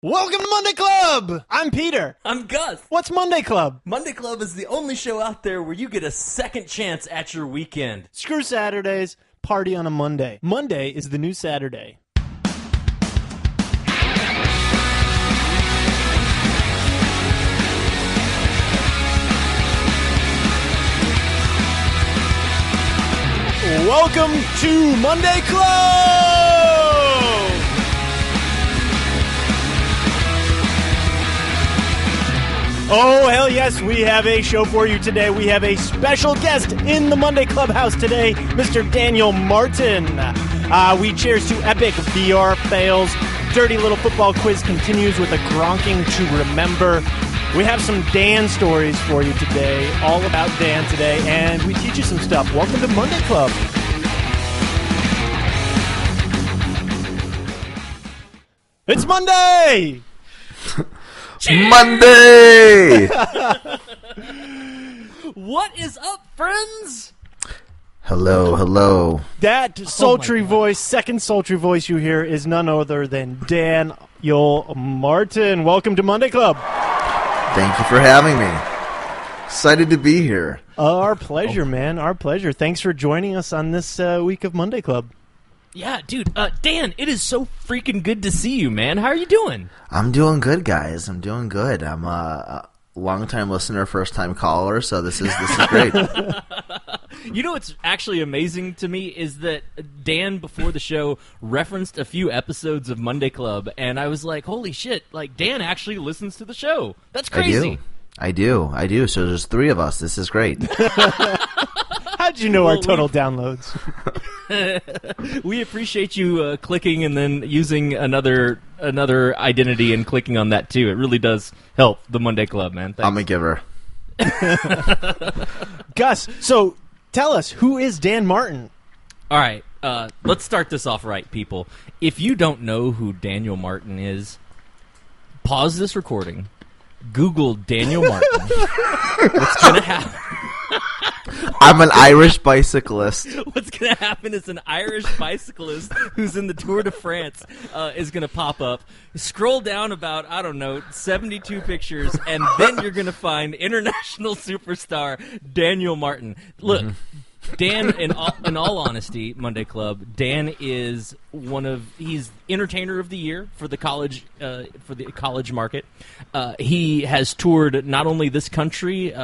Welcome to Monday Club! I'm Peter. I'm Gus. What's Monday Club? Monday Club is the only show out there where you get a second chance at your weekend. Screw Saturdays, party on a Monday. Monday is the new Saturday. Welcome to Monday Club! Oh, hell yes, we have a show for you today. We have a special guest in the Monday Clubhouse today, Mr. Daniel Martin. We cheers to epic VR fails. Dirty Little Football Quiz continues with a gronking to remember. We have some Dan stories for you today, all about Dan today, and we teach you some stuff. Welcome to Monday Club. It's Monday! Monday! What is up, friends? Hello. That sultry voice, second sultry voice you hear is none other than Daniel Martin. Welcome to Monday Club. Thank you for having me. Excited to be here. Our pleasure, man. Our pleasure. Thanks for joining us on this week of Monday Club. Yeah, dude. Dan, it is so freaking good to see you, man. How are you doing? I'm doing good, guys. I'm doing good. I'm a long-time listener, first-time caller, so this is great. You know what's actually amazing to me is that Dan, before the show, referenced a few episodes of Monday Club, and I was like, holy shit, like, Dan actually listens to the show. That's crazy. I do. So there's three of us. This is great. How'd you know our total downloads? We appreciate you clicking and then using another identity and clicking on that, too. It really does help the Monday Club, man. Thanks. I'm a giver. Gus, so tell us, who is Dan Martin? All right, let's start this off right, people. If you don't know who Daniel Martin is, pause this recording, Google Daniel Martin. What's going to happen? I'm an Irish bicyclist. What's going to happen is an Irish bicyclist who's in the Tour de France is going to pop up. Scroll down about, 72 pictures, and then you're going to find international superstar Daniel Martin. Look, Dan, in all honesty, Monday Club, Dan is he's entertainer of the year for the college market. He has toured not only this country,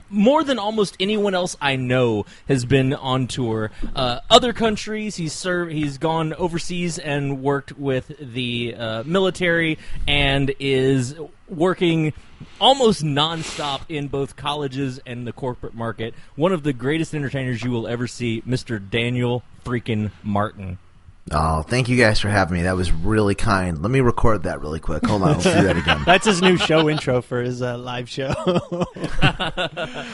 more than almost anyone else I know has been on tour. Other countries, he's gone overseas and worked with the military and is working almost nonstop in both colleges and the corporate market. One of the greatest entertainers you will ever see, Mr. Daniel freaking Martin. Oh, thank you guys for having me. That was really kind. Let me record that really quick. Hold on, let's do that again. That's his new show intro for his live show.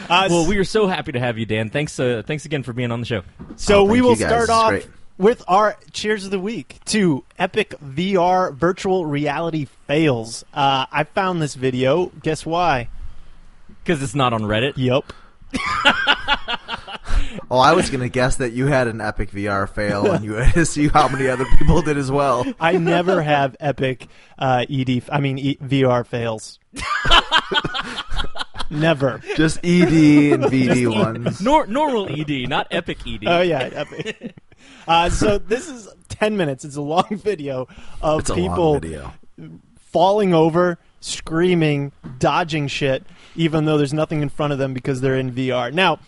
Well, we are so happy to have you, Dan. Thanks again for being on the show. So we will guys. start off Great. with our cheers of the week to epic VR virtual reality fails. I found this video. Guess why? Because it's not on Reddit? Yep. Oh, I was going to guess that you had an epic VR fail, and you had to see how many other people did as well. I never have epic VR fails. Never. Just ED and VD ones. Normal ED, not epic ED. Oh, yeah, epic. So this is 10 minutes. It's a long video of It's a people long video. falling over, screaming, dodging shit, even though there's nothing in front of them because they're in VR. Now,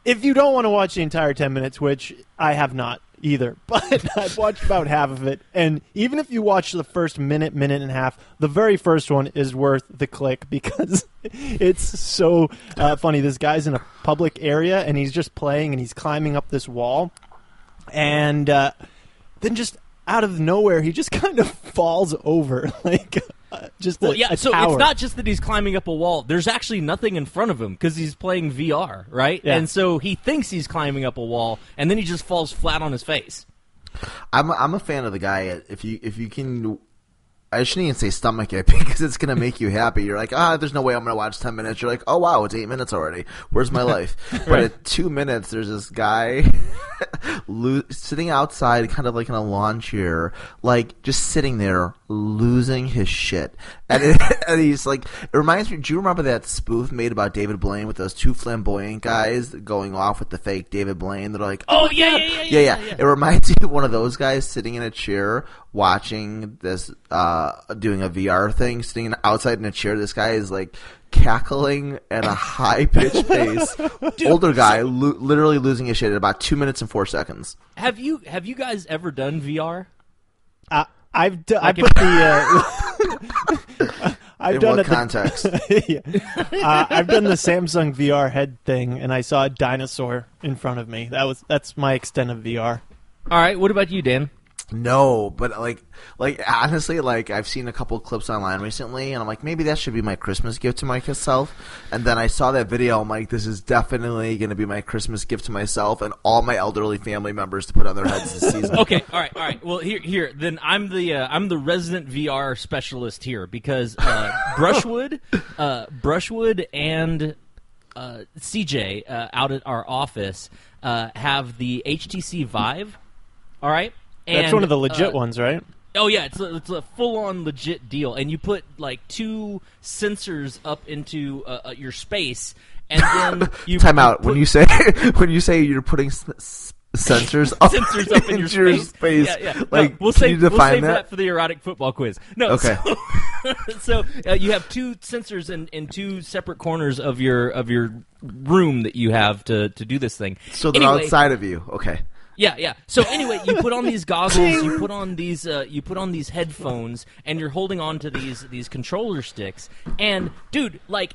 if you don't want to watch the entire 10 minutes, which I have not either, but I've watched about half of it, and even if you watch the first minute and a half, the very first one is worth the click because it's so funny. This guy's in a public area, and he's just playing, and he's climbing up this wall, and then just out of nowhere, he just kind of falls over, like just a so tower. it's not just that he's climbing up a wall. There's actually nothing in front of him because he's playing VR, right? Yeah. And so he thinks he's climbing up a wall, and then he just falls flat on his face. I'm a fan of the guy. If you can, I shouldn't even say stomach it because it's going to make you happy. You're like, there's no way I'm going to watch 10 minutes. You're like, oh, wow, it's 8 minutes already. Where's my life? But at 2 minutes, there's this guy sitting outside kind of like in a lawn chair, like just sitting there losing his shit. And he's like, it reminds me, do you remember that spoof made about David Blaine with those two flamboyant guys going off with the fake David Blaine? They're like, oh, yeah. It reminds me of one of those guys sitting in a chair watching this, doing a VR thing, sitting outside in a chair. This guy is like cackling at a high-pitched pace. Dude, older guy, literally losing his shit at about 2 minutes and 4 seconds. Have you guys ever done VR? I've done what context? I've done the Samsung VR head thing, and I saw a dinosaur in front of me. That's my extent of VR. All right, what about you, Dan? No, but like honestly, like I've seen a couple clips online recently, and I'm like, maybe that should be my Christmas gift to myself. And then I saw that video. I'm like, this is definitely going to be my Christmas gift to myself and all my elderly family members to put on their heads this season. Okay, all right. Well, here. Then I'm the resident VR specialist here because Brushwood and CJ out at our office have the HTC Vive. All right. That's one of the legit ones, right? Oh, yeah, it's a full-on legit deal. And you put, like, 2 sensors up into your space, and then you... Time out. When you say you're putting sensors up in your space. Yeah. Like, no, we'll save that for the erotic football quiz. No, okay. So you have 2 sensors in 2 separate corners of your room that you have to do this thing. So they're outside of you. Okay. Yeah. So anyway, you put on these goggles, you put on these headphones, and you're holding on to these controller sticks. And dude, like,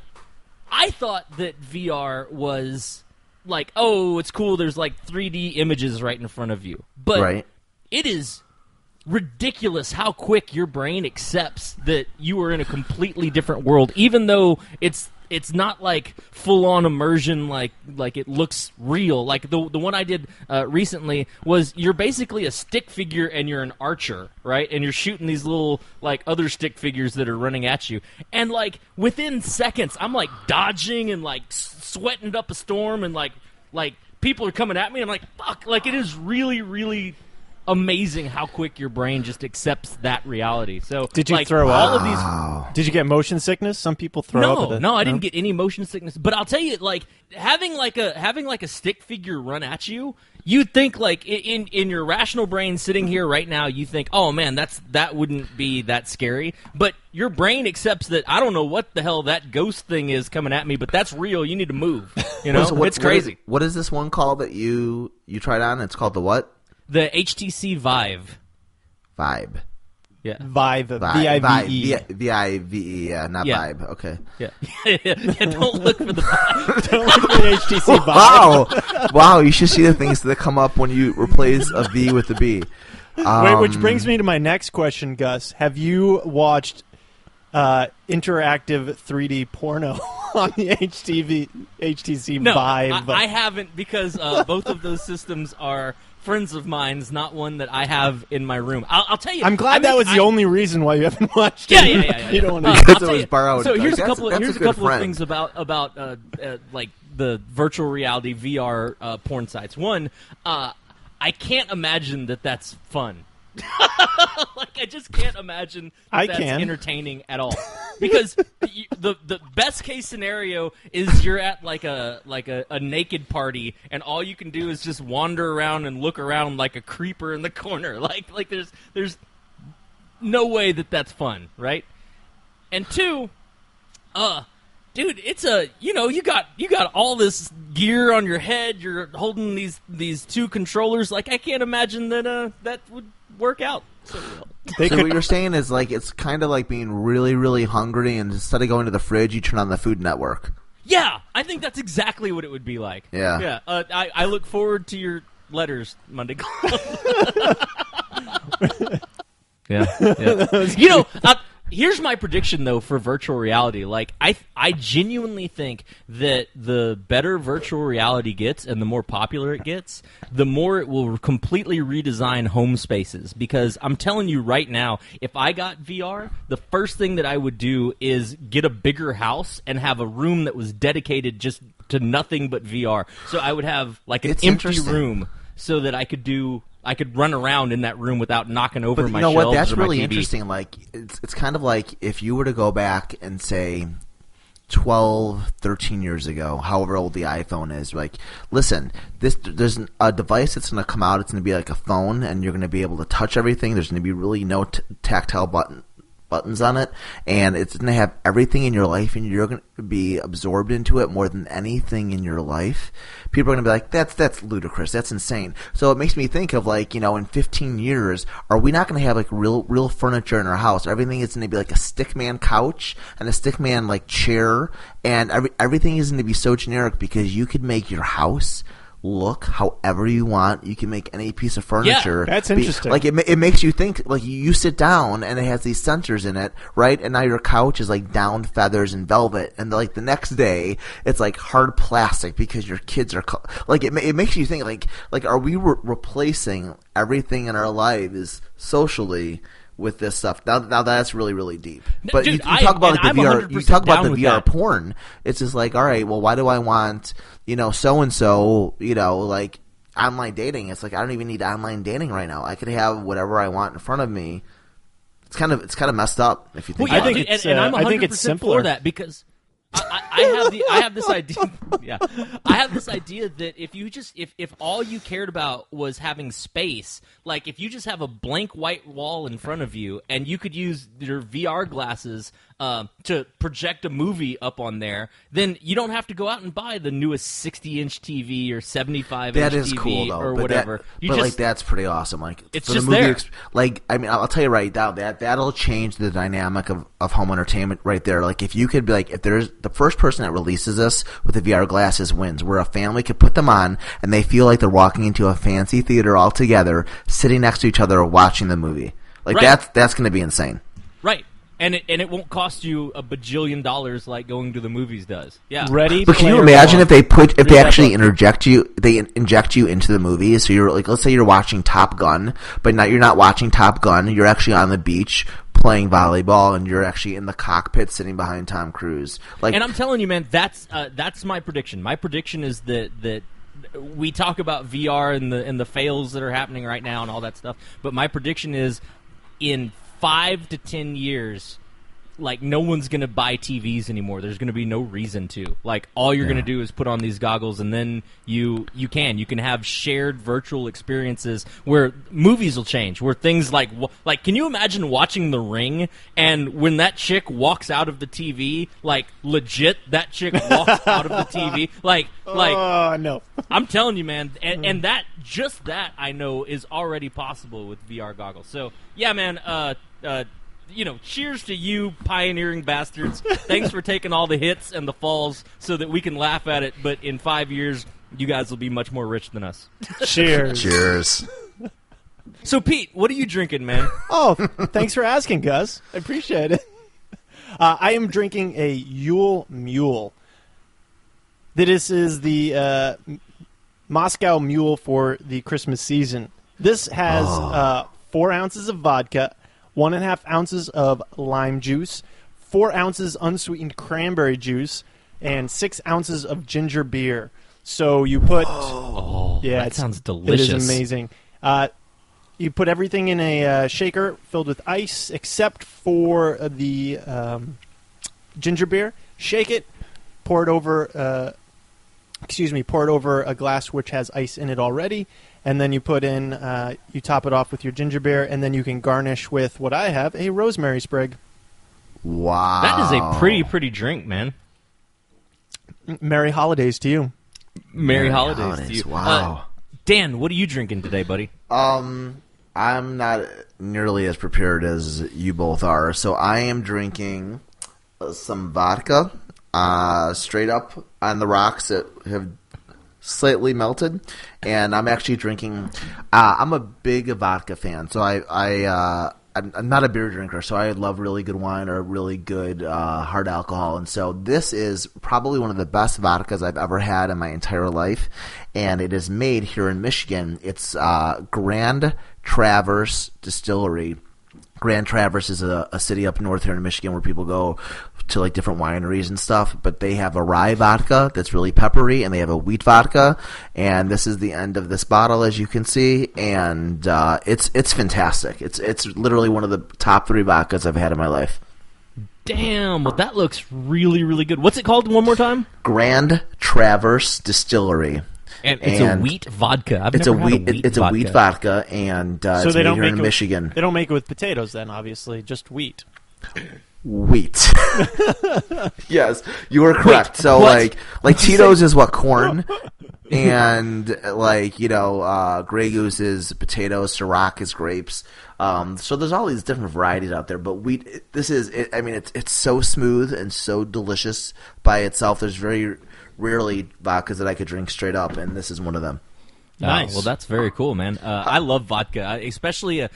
I thought that VR was like, oh, it's cool. There's like 3D images right in front of you, but it is ridiculous how quick your brain accepts that you are in a completely different world, even though it's not like full-on immersion, like it looks real. Like the one I did recently was you're basically a stick figure and you're an archer, right? And you're shooting these little like other stick figures that are running at you. And like within seconds, I'm like dodging and like sweating up a storm, and like people are coming at me. I'm like, fuck! Like it is really, really amazing how quick your brain just accepts that reality. So did you like, throw all up? of these? Did you get motion sickness? Some people throw up. No, I didn't get any motion sickness. But I'll tell you, like having like a stick figure run at you, you'd think like in your rational brain sitting here right now, you think, oh man, that wouldn't be that scary. But your brain accepts that I don't know what the hell that ghost thing is coming at me, but that's real. You need to move. You know, it's crazy. What is this one called that you tried on? It's called the what? The HTC Vive. Yeah. Vive. V-I-V-E. V-I-V-E, yeah, not Vibe. Okay. Yeah. Don't look for the Vive. Don't look for the HTC Vive. Wow, you should see the things that come up when you replace a V with a B. Wait, which brings me to my next question, Gus. Have you watched interactive 3D porno on the HTC Vive? No, I haven't, because both of those systems are friends of mine's, not one that I have in my room. I'll tell you. I'm glad that was the only reason why you haven't watched it. Yeah. You don't want to. Because it was borrowed. So here's a couple of things about like the virtual reality VR porn sites. One, I can't imagine that that's fun. Like I just can't imagine that's entertaining at all, because the best case scenario is you're at like a naked party and all you can do is just wander around and look around like a creeper in the corner. Like there's no way that that's fun, right? And two, dude, it's you got all this gear on your head. You're holding these 2 controllers. Like I can't imagine that that would work out so well. So what you're saying is like it's kind of like being really, really hungry, and instead of going to the fridge, you turn on the Food Network. Yeah, I think that's exactly what it would be like. Yeah. I look forward to your letters, Monday Club. Yeah. You know, Here's my prediction, though, for virtual reality. Like, I genuinely think that the better virtual reality gets and the more popular it gets, the more it will completely redesign home spaces. Because I'm telling you right now, if I got VR, the first thing that I would do is get a bigger house and have a room that was dedicated just to nothing but VR. So I would have, like, an empty room so that I could run around in that room without knocking over my shelves. You know what? That's or my really TV. interesting. Like, it's kind of like if you were to go back and say 12, 13 years ago, however old the iPhone is, like, listen, there's a device that's going to come out. It's going to be like a phone, and you're going to be able to touch everything. There's going to be really no tactile buttons on it, and it's going to have everything in your life, and you're going to be absorbed into it more than anything in your life. People are going to be like, that's ludicrous, that's insane. So it makes me think of, like, you know, in 15 years, are we not going to have, like, real furniture in our house? Everything is going to be like a stickman couch and a stickman, like, chair, and everything is going to be so generic because you could make your house look however you want. You can make any piece of furniture. Yeah, that's interesting. Like, it makes you think, like, you sit down and it has these sensors in it, right? And now your couch is like down feathers and velvet, and like the next day it's like hard plastic because your kids are like, it makes you think, like are we replacing everything in our lives socially with this stuff? Now that's really, really deep. But dude, you talk about, like, the VR. You talk about the VR that. porn. It's just like, all right, well, why do I want, you know, so and so, you know, like, online dating? It's like, I don't even need online dating right now. I could have whatever I want in front of me. It's kind of messed up if you think. Well, about yeah, it. and I'm 100% I think it's simpler for that because I have this idea. Yeah, I have this idea that if all you cared about was having space, like if you just have a blank white wall in front of you and you could use your VR glasses to project a movie up on there, then you don't have to go out and buy the newest 60-inch TV or 75-inch That is TV cool, though, or but whatever. Like, that's pretty awesome. Like, it's for just the movie there. Like, I mean, I'll tell you right now, that'll change the dynamic of home entertainment right there. Like, if you could be like, if there's the first person that releases this with the VR glasses wins, where a family could put them on and they feel like they're walking into a fancy theater all together, sitting next to each other watching the movie. Like, Right. that's going to be insane. Right. And it won't cost you a bajillion dollars like going to the movies does. Yeah. Ready? But can you Player imagine One. if they actually inject you into the movie? So you're like, let's say you're watching Top Gun, but you're not watching Top Gun. You're actually on the beach playing volleyball, and you're actually in the cockpit sitting behind Tom Cruise. Like, and I'm telling you, man, that's my prediction. My prediction is that we talk about VR and the fails that are happening right now and all that stuff, but my prediction is in 5 to 10 years, like, no one's going to buy TVs anymore. There's going to be no reason to. Like, all you're going to do is put on these goggles, and then you can have shared virtual experiences where movies will change, where things like, can you imagine watching The Ring, and when that chick walks out of the TV, like, legit, that chick walks out of the TV? Oh, no. I'm telling you, man, and that I know is already possible with VR goggles. So, yeah, man, cheers to you, pioneering bastards. Thanks for taking all the hits and the falls so that we can laugh at it, but in 5 years, you guys will be much more rich than us. Cheers. cheers. So, Pete, what are you drinking, man? Oh, thanks for asking, Gus. I appreciate it. I am drinking a Yule Mule. This is the Moscow Mule for the Christmas season. This has 4 ounces of vodka, 1.5 ounces of lime juice, 4 ounces unsweetened cranberry juice, and 6 ounces of ginger beer. So you put... that sounds delicious. It is amazing. You put everything in a shaker filled with ice, except for the ginger beer. Shake it, pour it over... pour it over a glass which has ice in it already, and then you put in, you top it off with your ginger beer, and then you can garnish with what I have, a rosemary sprig. Wow. That is a pretty drink, man. Merry holidays to you. Merry holidays to you. Wow. Dan, what are you drinking today, buddy? I'm not nearly as prepared as you both are, so I am drinking some vodka, straight up on the rocks that have slightly melted, and I'm actually drinking. I'm a big vodka fan, so I I'm not a beer drinker, so I love really good wine or really good hard alcohol. And so this is probably one of the best vodkas I've ever had in my entire life. And it is made here in Michigan. It's Grand Traverse Distillery. Grand Traverse is a city up north here in Michigan where people go to like different wineries and stuff, but they have a rye vodka that's really peppery, and they have a wheat vodka, and this is the end of this bottle, as you can see, and it's fantastic. It's literally one of the top 3 vodkas I've had in my life. Damn, well that looks really, really good. What's it called one more time? Grand Traverse Distillery. And it's a wheat vodka. It's a wheat vodka, and So it's they made don't here make in it Michigan. They don't make it with potatoes then, obviously, just wheat. Wheat. Yes, you were correct. Wait, so what? like Tito's is what, corn, and Grey Goose is potatoes, Ciroc is grapes. So there's all these different varieties out there, but wheat. It's so smooth and so delicious by itself. There's very rarely vodkas that I could drink straight up, and this is one of them. Nice. Well, that's very cool, man. I love vodka, especially.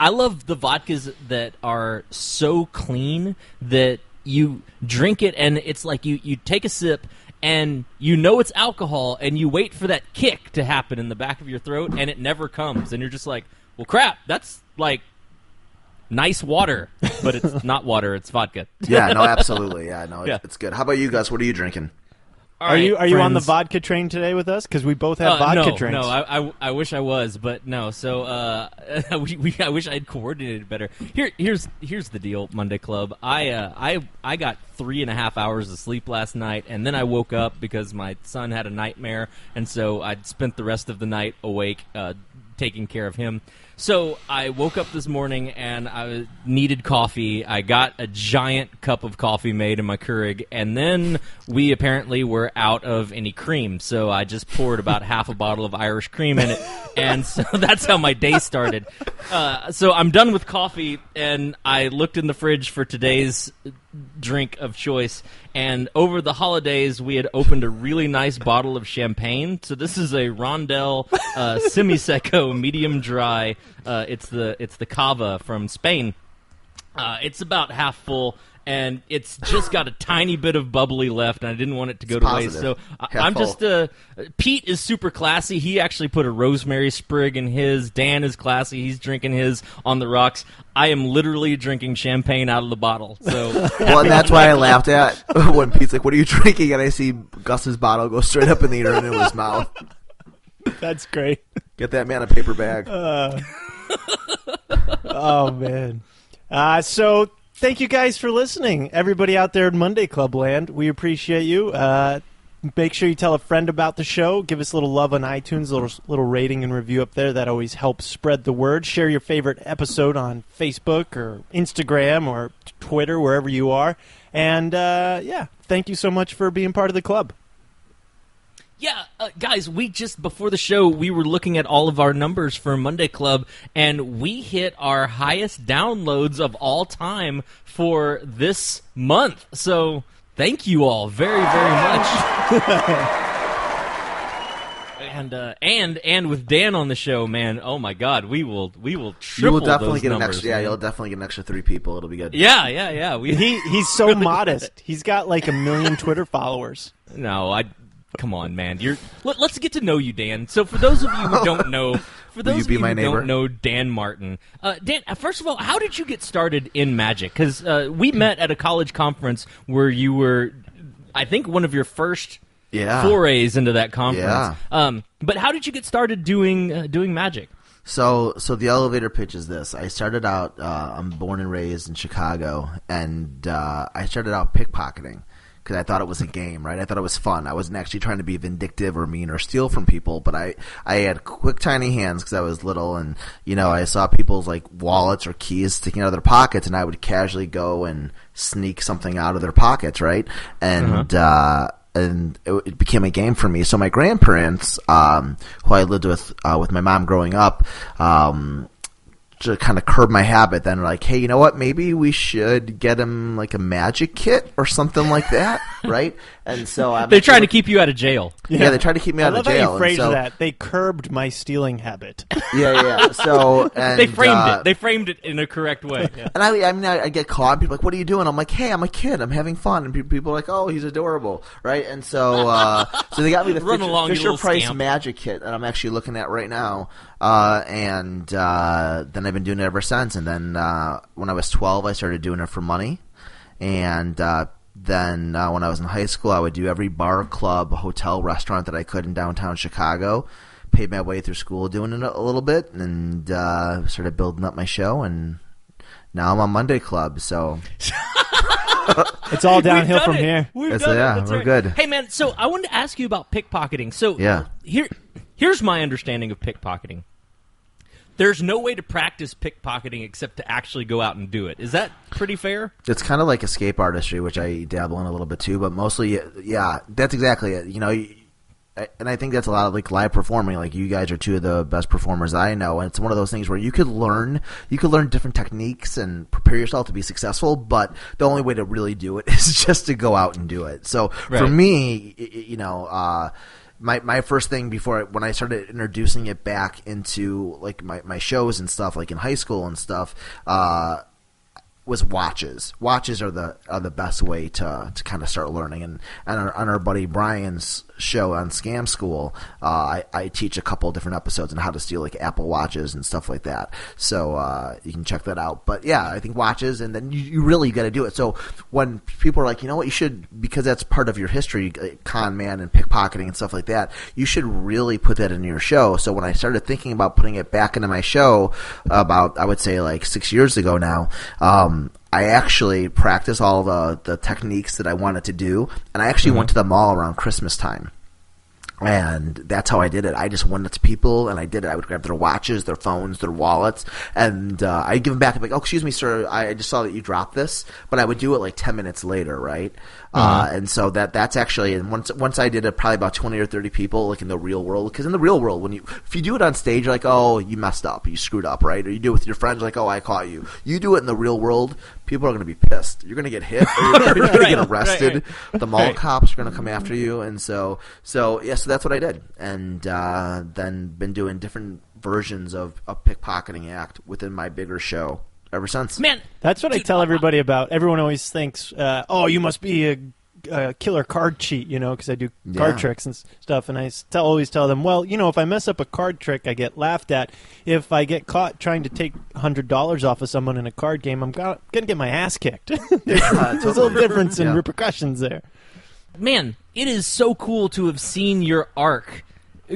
I love the vodkas that are so clean that you drink it and it's like you take a sip and you know it's alcohol and you wait for that kick to happen in the back of your throat and it never comes and you're just like, well, crap, that's like nice water, but it's not water, it's vodka. Yeah, no, absolutely. Yeah, no, Yeah. it's good. How about you guys? What are you drinking? All Are right, you on the friends. vodka train today with us? Because we both have vodka no, drinks. No, I wish I was, but no. So I wish I had coordinated better. Here's the deal, Monday Club. I got 3.5 hours of sleep last night, and then I woke up because my son had a nightmare, and so I'd spent the rest of the night awake taking care of him. So I woke up this morning and I needed coffee. I got a giant cup of coffee made in my Keurig, and then we apparently were out of any cream. So I just poured about half a bottle of Irish cream in it, and so that's how my day started. So I'm done with coffee, and I looked in the fridge for today's drink of choice, and over the holidays we had opened a really nice bottle of champagne. So this is a Rondel Semi-Seco medium dry. It's the Cava from Spain. It's about half full, and it's just got a tiny bit of bubbly left, and I didn't want it to go to waste. So I'm just Pete is super classy. He actually put a rosemary sprig in his. Dan is classy. He's drinking his on the rocks. I am literally drinking champagne out of the bottle. So Well, and that's why I laughed at when Pete's like, "What are you drinking?" And I see Gus's bottle go straight up in the urn into his mouth. That's great. Get that man a paper bag. Oh, man. So thank you guys for listening. Everybody out there in Monday Club land, we appreciate you. Make sure you tell a friend about the show. Give us a little love on iTunes, a little rating and review up there. That always helps spread the word. Share your favorite episode on Facebook or Instagram or Twitter, wherever you are. And, thank you so much for being part of the club. yeah, guys, we just before the show we were looking at all of our numbers for Monday Club, and we hit our highest downloads of all time for this month. So thank you all very, very much. And with Dan on the show, man, oh my God, we will triple You will definitely those get an numbers, extra. Yeah, man. you'll definitely get an extra 3 people. It'll be good. Yeah. He's so modest. He's got like 1 million Twitter followers. No, come on, man. Let's get to know you, Dan. So for those of you who don't know, don't know Dan Martin, Dan, first of all, how did you get started in Magic? Because we met at a college conference where you were, I think, one of your first forays into that conference. Yeah. But how did you get started doing Magic? So the elevator pitch is this. I started out, I'm born and raised in Chicago, and I started out pickpocketing because I thought it was a game, right? I thought it was fun. I wasn't actually trying to be vindictive or mean or steal from people, but I had quick, tiny hands because I was little, and, I saw people's, like, wallets or keys sticking out of their pockets, and I would casually go and sneak something out of their pockets, right? And, and it became a game for me. So my grandparents, who I lived with my mom growing up, to kind of curb my habit, then like, hey, you know what? Maybe we should get him like a magic kit or something like that, right? And so They're trying to keep you out of jail. Yeah, they tried to keep me out of jail. I love how you phrased so, that. They curbed my stealing habit. Yeah. So and, They framed it. They framed it in a correct way. Yeah. And I get caught. And people are like, "What are you doing?" I'm like, "Hey, I'm a kid. I'm having fun." And people are like, "Oh, he's adorable," right? And so, so they got me the Run along, you Fisher little Price scamp. magic kit that I'm actually looking at right now. And then I've been doing it ever since. And then when I was 12, I started doing it for money. And then when I was in high school, I would do every bar, club, hotel, restaurant that I could in downtown Chicago. Paid my way through school doing it a little bit, and started building up my show. And now I'm on Monday Club. So It's all downhill from it. here. We've done it. That's we're right. good. Hey, man, so I wanted to ask you about pickpocketing. So here's my understanding of pickpocketing. There's no way to practice pickpocketing except to actually go out and do it. Is that pretty fair? It's kind of like escape artistry, which I dabble in a little bit too, but mostly, yeah, that's exactly it. You know, and I think that's a lot of like live performing. Like you guys are two of the best performers I know, and it's one of those things where you could learn different techniques and prepare yourself to be successful. But the only way to really do it is just to go out and do it. So for me, you know. My first thing when I started introducing it back into like my shows and stuff, like in high school and stuff, was watches. Watches are the best way to kind of start learning. And on our buddy Brian's show on Scam School, I teach a couple of different episodes on how to steal like Apple Watches and stuff like that. So you can check that out. But yeah, I think watches, and then you really got to do it. So when people are like, you know what, you should, because that's part of your history, con man and pickpocketing and stuff like that, you should really put that into your show. So when I started thinking about putting it back into my show about, I would say like 6 years ago now, I actually practiced all the techniques that I wanted to do, and I actually went to the mall around Christmas time. And that's how I did it. I just went up to people and I did it. I would grab their watches, their phones, their wallets, and I'd give them back. I'd be like, "Oh, excuse me, sir, I just saw that you dropped this," but I would do it like 10 minutes later, right? And so that's actually, and once I did it, probably about 20 or 30 people, like in the real world. Because in the real world, if you do it on stage, you're like, "Oh, you messed up, you screwed up," right? Or you do it with your friends, like, "Oh, I caught you." You do it in the real world, people are going to be pissed. You're going to get hit, or you're going to get arrested. Right. The mall cops are going to come after you, and so that's what I did, and then been doing different versions of a pickpocketing act within my bigger show ever since. Man, that's what I tell everybody about. Everyone always thinks, "Oh, you must be a killer card cheat," you know, because I do card tricks and stuff. And I always tell them, well, you know, if I mess up a card trick, I get laughed at. If I get caught trying to take $100 off of someone in a card game, I'm gonna get my ass kicked. There's a little difference in repercussions there. Man, it is so cool to have seen your arc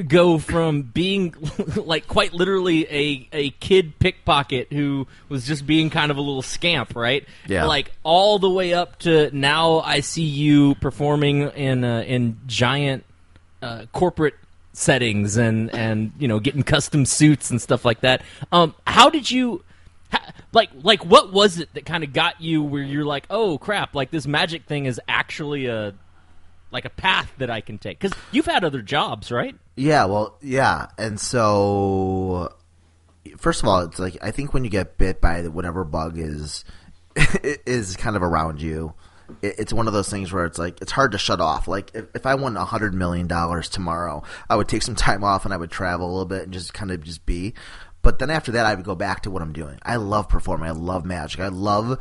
go from being like quite literally a kid pickpocket who was just being kind of a little scamp, right? Yeah. Like all the way up to now I see you performing in giant corporate settings and you know, getting custom suits and stuff like that. How did you like what was it that kind of got you where you're like, "Oh crap, like this magic thing is actually a path that I can take"? Because you've had other jobs, right? Yeah, well, yeah. And so, first of all, it's like, I think when you get bit by whatever bug is kind of around you, it's one of those things where it's like, it's hard to shut off. Like, if I won $100 million tomorrow, I would take some time off and I would travel a little bit and just kind of just be. But then after that, I would go back to what I'm doing. I love performing. I love magic. I love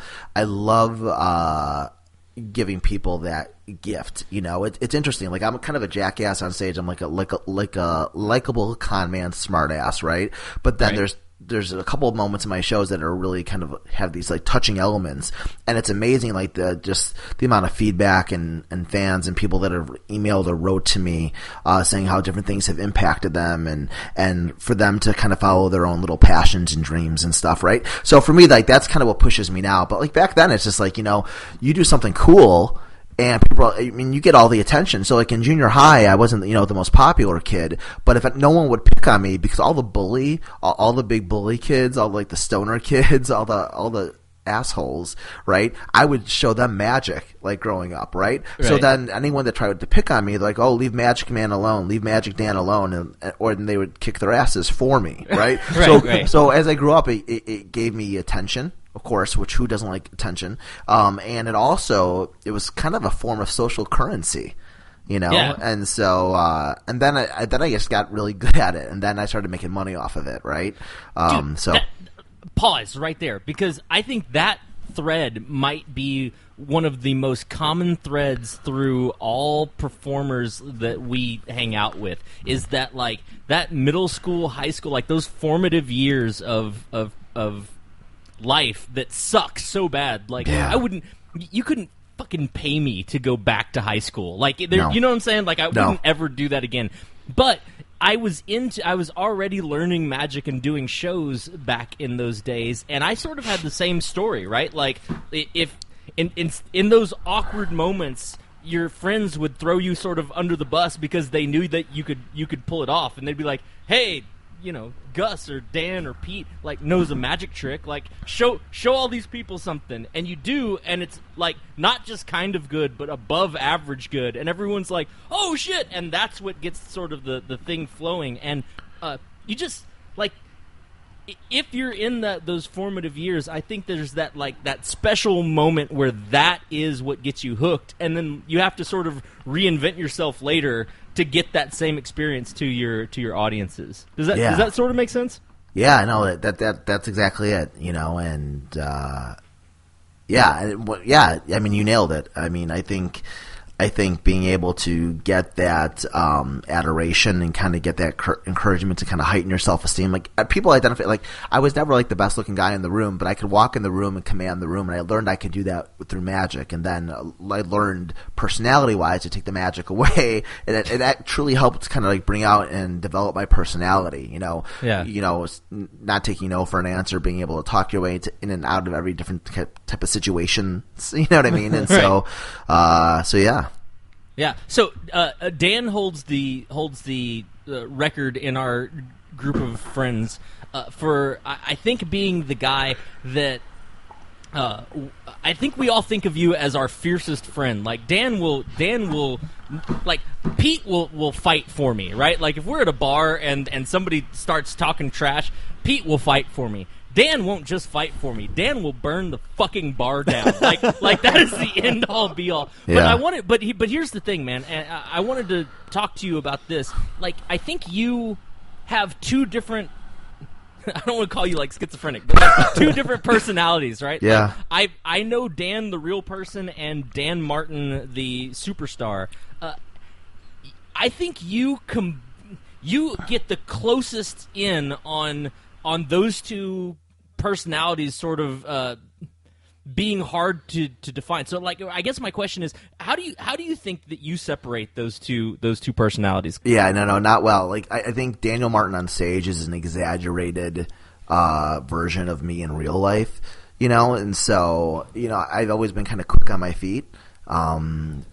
giving people that gift. You know, it's interesting. Like, I'm kind of a jackass on stage. I'm like a likable con man, smart ass, right? But then there's a couple of moments in my shows that are really kind of have these like touching elements, and it's amazing, like the amount of feedback and fans and people that have emailed or wrote to me saying how different things have impacted them, and for them to kind of follow their own little passions and dreams and stuff, right? So for me, like, that's kind of what pushes me now. But like back then, it's just like, you know, you do something cool and people, I mean, you get all the attention. So like in junior high, I wasn't, you know, the most popular kid, but if no one would pick on me because all the big bully kids, all like the stoner kids, all the assholes, right? I would show them magic, like growing up, right? So then anyone that tried to pick on me, like, oh, leave Magic Man alone, leave Magic Dan alone, or then they would kick their asses for me, right? So as I grew up, it gave me attention, of course, which who doesn't like attention? And it was kind of a form of social currency. And so, and then I just got really good at it, and then I started making money off of it, right? Pause right there, because I think that thread might be one of the most common threads through all performers that we hang out with, is that, like, that middle school, high school, like those formative years of life that suck so bad. Like, you couldn't fucking pay me to go back to high school. Like, you know what I'm saying? Like, I wouldn't ever do that again. But I was already learning magic and doing shows back in those days, and I sort of had the same story, right? Like, if in those awkward moments, your friends would throw you sort of under the bus because they knew that you could pull it off, and they'd be like, "Hey, Gus or Dan or Pete, like, knows a magic trick. Like, show all these people something." And you do, and it's, like, not just kind of good, but above average good. And everyone's like, "Oh, shit!" And that's what gets sort of the thing flowing. And you just, like, if you're in those formative years, I think there's that, like, that special moment where that is what gets you hooked. And then you have to sort of reinvent yourself later to get that same experience to your audiences. Does that sort of make sense? Yeah, I know that's exactly it. And I mean, you nailed it. I mean, I think being able to get that adoration and kind of get that encouragement to kind of heighten your self-esteem. Like, people identify, like, I was never like the best looking guy in the room, but I could walk in the room and command the room, and I learned I could do that through magic. And then I learned personality-wise to take the magic away, and that truly helped kind of like bring out and develop my personality. Not taking no for an answer, being able to talk your way in and out of every different type of situation. You know what I mean? And so yeah. Yeah. So Dan holds the record in our group of friends for I think being the guy that I think we all think of you as our fiercest friend. Like, Dan will like, Pete will fight for me, right? Like, if we're at a bar and somebody starts talking trash, Pete will fight for me. Dan won't just fight for me. Dan will burn the fucking bar down. Like that is the end all be all. Yeah. But here's the thing, man. And I wanted to talk to you about this. Like, I think you have two different. I don't want to call you like schizophrenic, but like two different personalities, right? Yeah. Like, I know Dan the real person and Dan Martin the superstar. I think you get the closest in on those two personalities sort of being hard to define. So, like, I guess my question is, how do you think that you separate those two personalities? Yeah, no, not well. Like, I think Daniel Martin on stage is an exaggerated version of me in real life, and so, I've always been kind of quick on my feet.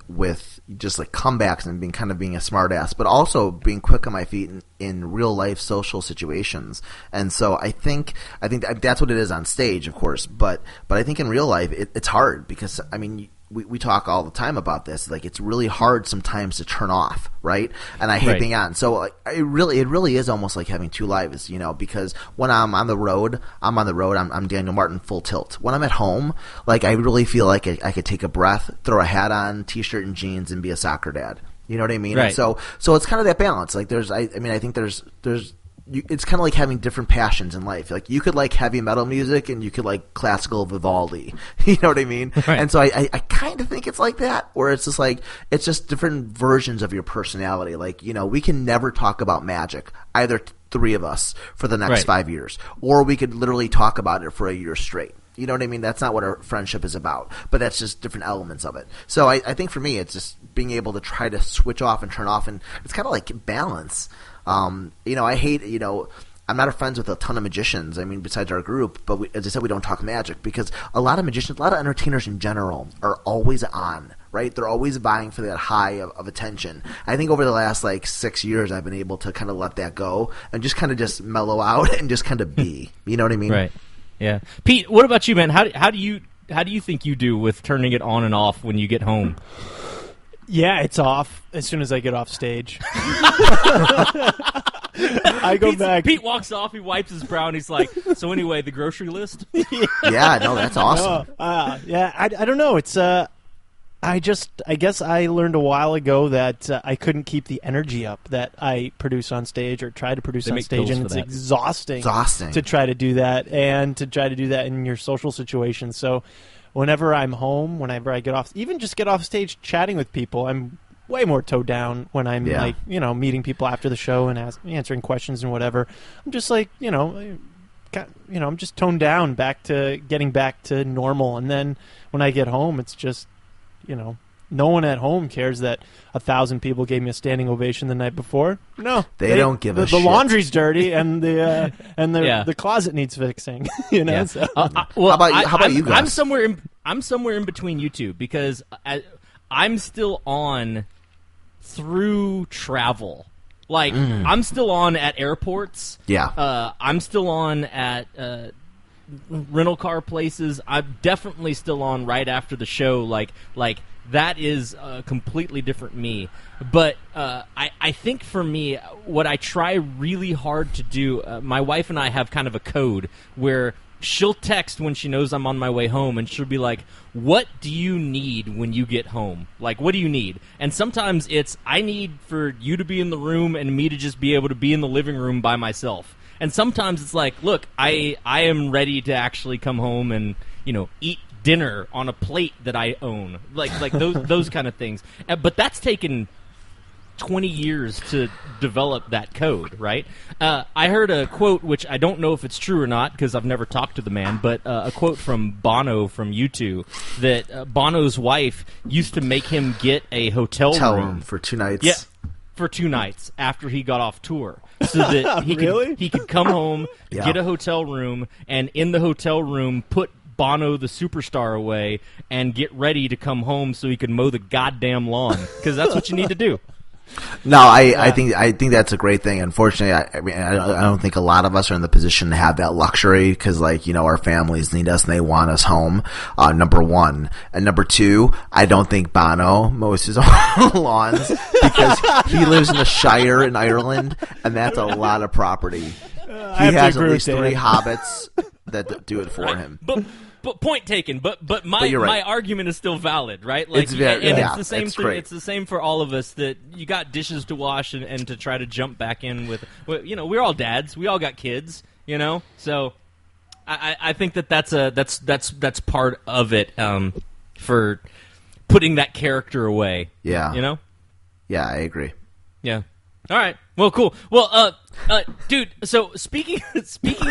With just like comebacks and being a smart ass, but also being quick on my feet in real life social situations. And so I think that's what it is on stage, of course, but I think in real life it's hard because, I mean, we talk all the time about this. Like, it's really hard sometimes to turn off, right? And I hate being on. So it really is almost like having two lives, because when I'm on the road, I'm Daniel Martin full tilt. When I'm at home, like, I really feel like I could take a breath, throw a hat on, t-shirt and jeans, and be a soccer dad. You know what I mean? Right. And so it's kind of that balance. Like, I think there's it's kind of like having different passions in life. Like, you could like heavy metal music and you could like classical Vivaldi. You know what I mean? Right. And so I kind of think it's like that, where it's just like, it's just different versions of your personality. Like, we can never talk about magic, either three of us, for the next 5 years, or we could literally talk about it for a year straight. You know what I mean? That's not what our friendship is about, but that's just different elements of it. So I think for me, it's just being able to try to switch off and turn off, and it's kind of like balance. I hate, I'm not friends with a ton of magicians, I mean, besides our group, but as I said, we don't talk magic because a lot of magicians, a lot of entertainers in general are always on, right? They're always vying for that high of attention. I think over the last, 6 years, I've been able to kind of let that go and just kind of just mellow out and just kind of be. You know what I mean? Right. Yeah. Pete, what about you, man? How do you think you do with turning it on and off when you get home? Yeah, it's off as soon as I get off stage. I go back. Pete walks off. He wipes his brow, and he's like, "So anyway, the grocery list." Yeah, no, that's awesome. Yeah, I don't know. It's I guess I learned a while ago that I couldn't keep the energy up that I produce on stage or try to produce on stage, and it's exhausting to try to do that and to try to do that in your social situation. So whenever I'm home, whenever I get off, even just get off stage chatting with people, I'm way more toe down when I'm like, meeting people after the show and answering questions and whatever. I'm just like, I'm just toned down getting back to normal. And then when I get home, it's just, no one at home cares that 1,000 people gave me a standing ovation the night before. No, they don't give a shit. The laundry's dirty and the closet needs fixing. Yeah. So. Well, how about you guys? I'm somewhere in between you two because I'm still on through travel. Like I'm still on at airports. Yeah. I'm still on at rental car places. I'm definitely still on right after the show. Like that is a completely different me. But I think for me, what I try really hard to do, my wife and I have kind of a code where she'll text when she knows I'm on my way home, and she'll be like, "What do you need when you get home? Like, what do you need?" And sometimes it's, I need for you to be in the room and me to just be able to be in the living room by myself. And sometimes it's like, look, I am ready to actually come home and, eat dinner on a plate that I own. Like those kind of things. But that's taken 20 years to develop that code, right? I heard a quote, which I don't know if it's true or not because I've never talked to the man, but a quote from Bono from U2 that Bono's wife used to make him get a hotel room for 2 nights. Yeah, for 2 nights after he got off tour. So that he could come home, get a hotel room, and in the hotel room put Bono the superstar away and get ready to come home so he could mow the goddamn lawn because that's what you need to do. No, I think that's a great thing. Unfortunately, I don't think a lot of us are in the position to have that luxury because, our families need us and they want us home. Number one, and number two, I don't think Bono mows his own lawns because he lives in the Shire in Ireland, and that's a lot of property. He has at least 3 hobbits that do it for him. But point taken. But my argument is still valid, right? Like, it's the same thing. Great. It's the same for all of us that you got dishes to wash and to try to jump back in with. We're all dads. We all got kids. So I think that's part of it for putting that character away. Yeah. Yeah, I agree. Yeah. All right. Well, cool. Well, dude. So speaking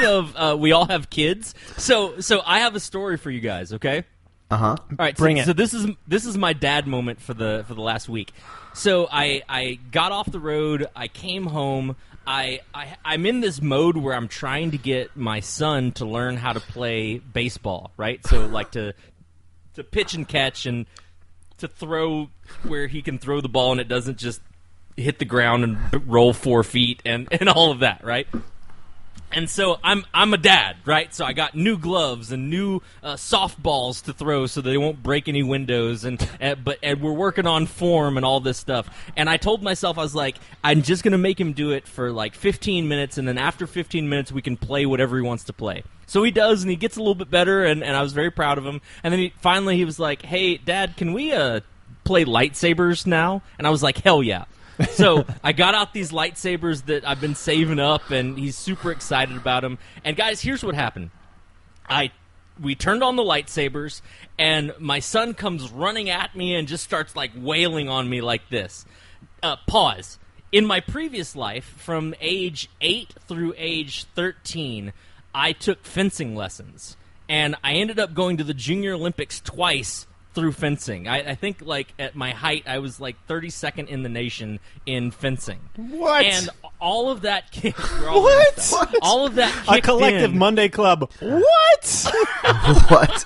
of, we all have kids. So I have a story for you guys. Okay. All right. Bring it. So this is my dad moment for the last week. So I got off the road. I came home. I'm in this mode where I'm trying to get my son to learn how to play baseball. Right. So like to pitch and catch and to throw where he can throw the ball and it doesn't just hit the ground and roll 4 feet and all of that, right? And so I'm a dad, right? So I got new gloves and new softballs to throw so they won't break any windows, and we're working on form and all this stuff. And I told myself, I was like, I'm just gonna make him do it for like 15 minutes, and then after 15 minutes we can play whatever he wants to play. So he does, and he gets a little bit better, and I was very proud of him. And then he was like, "Hey, Dad, can we play lightsabers now?" And I was like, "Hell yeah." So I got out these lightsabers that I've been saving up, and he's super excited about them. And guys, here's what happened. We turned on the lightsabers, and my son comes running at me and just starts like wailing on me like this. Pause. In my previous life, from age 8 through age 13, I took fencing lessons, and I ended up going to the Junior Olympics twice through fencing. I think, like, at my height, I was, like, 32nd in the nation in fencing. What? And all of that kicked... What? All of that kicked A collective in. Monday club. What? What?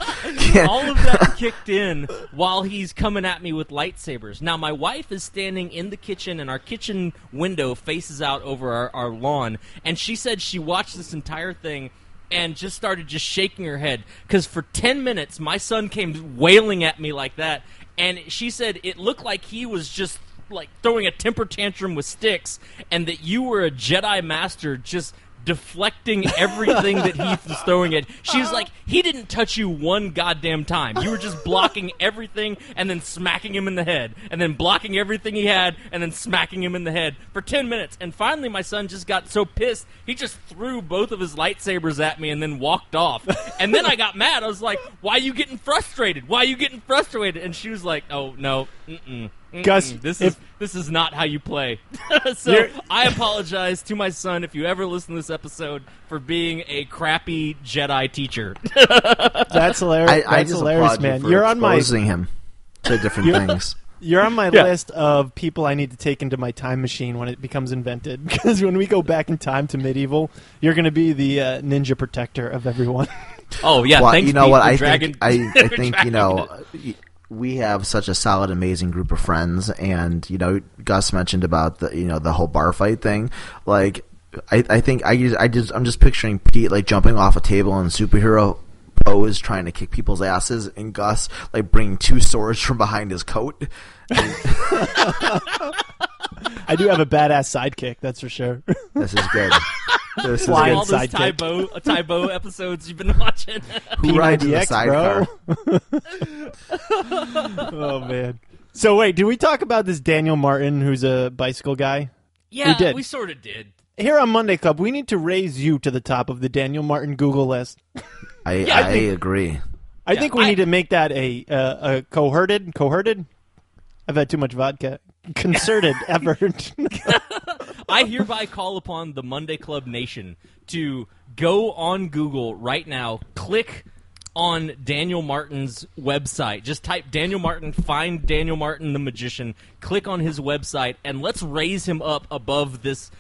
All of that kicked in while he's coming at me with lightsabers. Now, my wife is standing in the kitchen, and our kitchen window faces out over our lawn, and she said she watched this entire thing and just started just shaking her head. Because for 10 minutes, my son came wailing at me like that, and she said it looked like he was just like throwing a temper tantrum with sticks, and that you were a Jedi Master just deflecting everything that Heath was throwing at. She was like, he didn't touch you one goddamn time. You were just blocking everything and then smacking him in the head, and then blocking everything he had and then smacking him in the head for 10 minutes. And finally my son just got so pissed, he just threw both of his lightsabers at me and then walked off. And then I got mad. I was like, why are you getting frustrated? Why are you getting frustrated? And she was like, oh, no, Gus, this is not how you play. So I apologize to my son if you ever listen to this episode for being a crappy Jedi teacher. That's hilarious. I That's just hilarious, applaud man. you for You're on my exposing him to different things. You're on my Yeah. list of people I need to take into my time machine when it becomes invented. Because when we go back in time to medieval, you're going to be the ninja protector of everyone. Oh yeah, Well, thanks, you know Pete, what? for I dragging- think for you dragging know. it. We have such a solid, amazing group of friends, and you know, Gus mentioned about the whole bar fight thing. Like, I think I'm just picturing Pete like jumping off a table in superhero pose, trying to kick people's asses, and Gus like bringing two swords from behind his coat. I do have a badass sidekick, that's for sure. This is good. This is Flying good. all those sidekick. Tybo episodes you've been watching. Who rides in the P90X, sidecar? Oh, man. So, wait, did we talk about this Daniel Martin, who's a bicycle guy? Yeah, did. we sort of did. Here on Monday Club, we need to raise you to the top of the Daniel Martin Google list. I think- agree. I think we need to make that a cohorted? I've had too much vodka. Concerted effort. I hereby call upon the Monday Club Nation to go on Google right now, click on Daniel Martin's website. Just type Daniel Martin, find Daniel Martin the magician, click on his website, and let's raise him up above this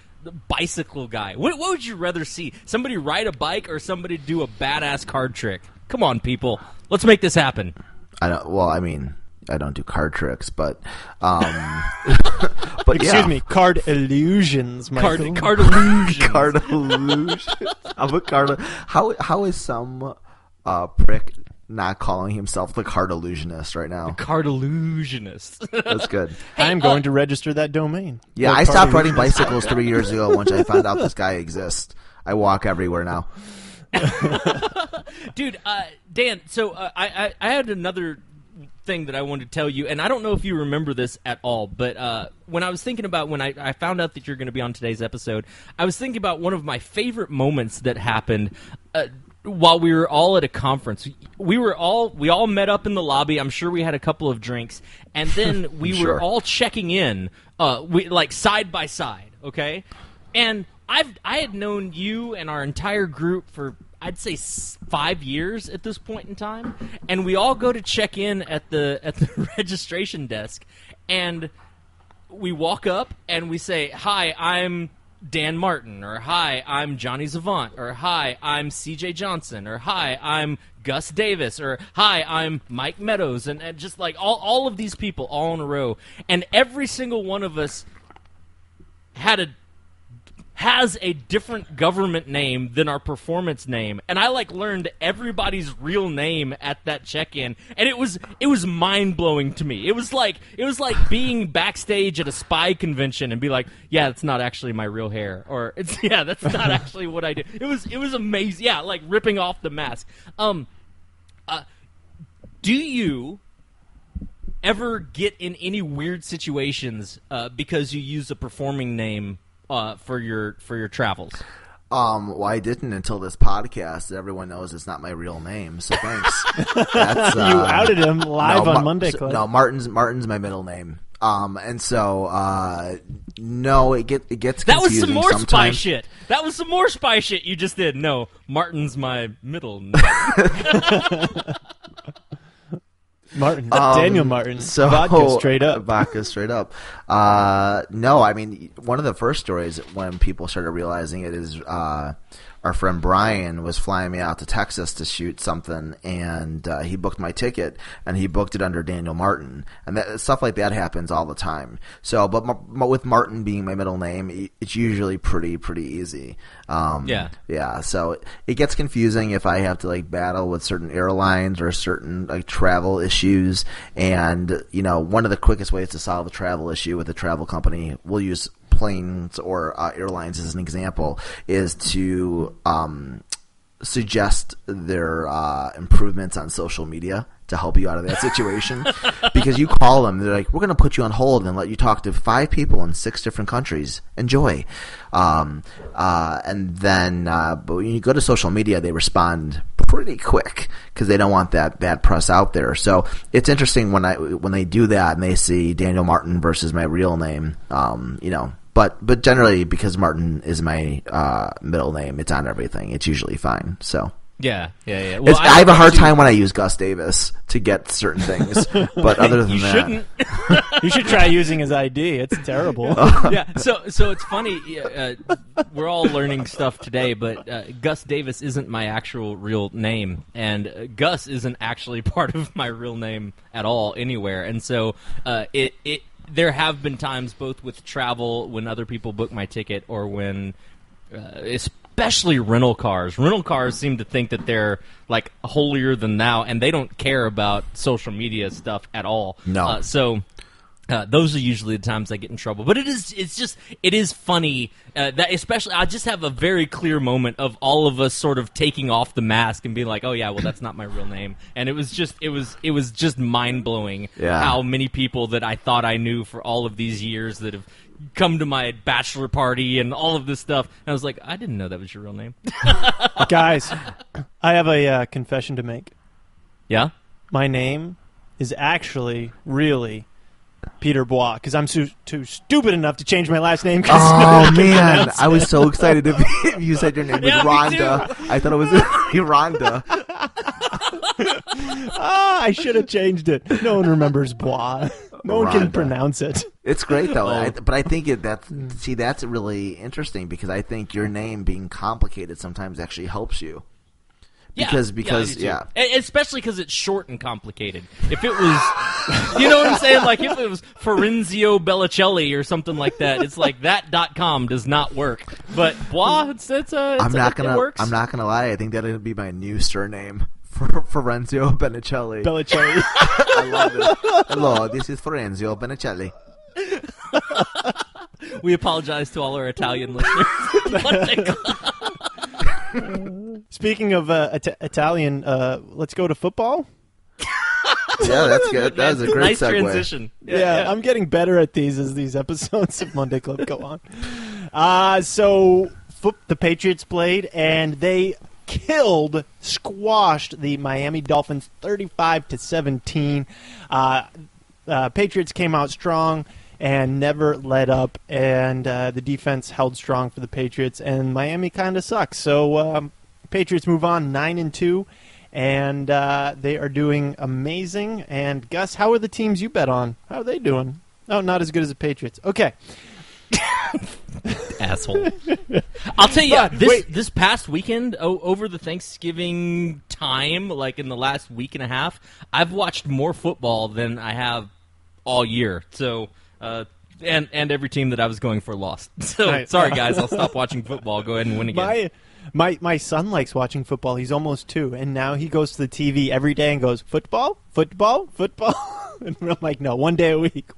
bicycle guy. What would you rather see? Somebody ride a bike or somebody do a badass card trick? Come on, people. Let's make this happen. I don't do card tricks, but Excuse me, card illusions, Michael. Card illusion. Card illusion. I'm a card. How is some prick not calling himself the card illusionist right now? Card illusionist. That's good. I'm going to register that domain. Yeah, The I card stopped riding illusionist. bicycles 3 years ago once I found out this guy exists. I walk everywhere now. Dude, Dan, so I had another thing that I wanted to tell you, and I don't know if you remember this at all, but when I was thinking about when I found out that you're going to be on today's episode, I was thinking about one of my favorite moments that happened while we were all at a conference. We all met up in the lobby. I'm sure we had a couple of drinks, and then we Sure. were all checking in, like side by side, okay? And I had known you and our entire group for, I'd say, 5 years at this point in time, and we all go to check in at the registration desk, and we walk up and we say, "Hi, I'm Dan Martin," or "Hi, I'm Johnny Zavant," or "Hi, I'm CJ Johnson," or "Hi, I'm Gus Davis," or "Hi, I'm Mike Meadows," and just like all of these people all in a row, and every single one of us has a different government name than our performance name, and I learned everybody's real name at that check-in, and it was mind-blowing to me. It was like being backstage at a spy convention and be like, "Yeah, that's not actually my real hair," or that's not actually what I do. It was amazing. Yeah, like ripping off the mask. Do you ever get in any weird situations because you use a performing name for your travels? Well, I didn't until this podcast. Everyone knows it's not my real name, so thanks. That's, You outed him live on Monday Club. No, Martin's my middle name. And so no, it gets confusing. That was some more spy sometimes. shit. That was some more spy shit you just did. No, Martin's my middle name. Martin. Daniel Martin. So Vodka straight up. Vodka straight up. No, I mean, one of the first stories when people started realizing it is our friend Brian was flying me out to Texas to shoot something, and he booked my ticket, and he booked it under Daniel Martin, and stuff like that happens all the time. So, but with Martin being my middle name, it's usually pretty easy. Yeah. So it gets confusing if I have to like battle with certain airlines or certain like travel issues, and one of the quickest ways to solve a travel issue with a travel company, we'll use planes or airlines as an example, is to suggest their improvements on social media to help you out of that situation. Because you call them, they're like, we're going to put you on hold and let you talk to 5 people in 6 different countries. Enjoy. And then but when you go to social media, they respond pretty quick because they don't want that bad press out there. So it's interesting when they do that and they see Daniel Martin versus my real name, But generally, because Martin is my middle name, it's on everything. It's usually fine. So yeah. Well, I have a hard time when I use Gus Davis to get certain things. But other than that, shouldn't. You should try using his ID. It's terrible. Yeah. So it's funny. We're all learning stuff today, but Gus Davis isn't my actual real name, and Gus isn't actually part of my real name at all anywhere. And so there have been times both with travel when other people book my ticket or when especially rental cars. Rental cars seem to think that they're like holier than thou, and they don't care about social media stuff at all. No. Those are usually the times I get in trouble. But it is funny that especially I just have a very clear moment of all of us sort of taking off the mask and being like, oh yeah, well that's not my real name. And it was just mind blowing how many people that I thought I knew for all of these years that have come to my bachelor party and all of this stuff. And I was like, I didn't know that was your real name. Guys, I have a confession to make. Yeah? My name is actually really Peter Bois, because I'm too stupid enough to change my last name. Oh man, I was so excited if you said your name was Yeah, Rhonda. I thought it was Rhonda. I should have changed it. No one remembers Bois. No one can pronounce it. It's great though, but I think that's really interesting because I think your name being complicated sometimes actually helps you. Because especially because it's short and complicated. If it was, you know what I'm saying? Like if it was Ferenzio Bellicelli or something like that, it's like that .com does not work. But Bois, it works. I'm not gonna lie. I think that'll be my new surname. Ferenzio Bellicelli. I love it. Hello, this is Ferenzio Bellicelli. We apologize to all our Italian listeners. Speaking of Italian, let's go to football. Yeah, that's good. That was a great nice segue. transition. Yeah, I'm getting better at these as these episodes of Monday Club go on. So the Patriots played, and they squashed the Miami Dolphins 35-17. Patriots came out strong and never let up, and the defense held strong for the Patriots, and Miami kind of sucks. So Patriots move on 9-2, and they are doing amazing. And Gus, how are the teams you bet on? How are they doing? Oh, not as good as the Patriots. Okay. Asshole. I'll tell you, this past weekend, over the Thanksgiving time, like in the last week and a half, I've watched more football than I have all year. So, and every team that I was going for lost. So, sorry guys, I'll stop watching football. Go ahead and win again. My son likes watching football. He's almost 2, and now he goes to the TV every day and goes, football? And I'm like, no, one day a week.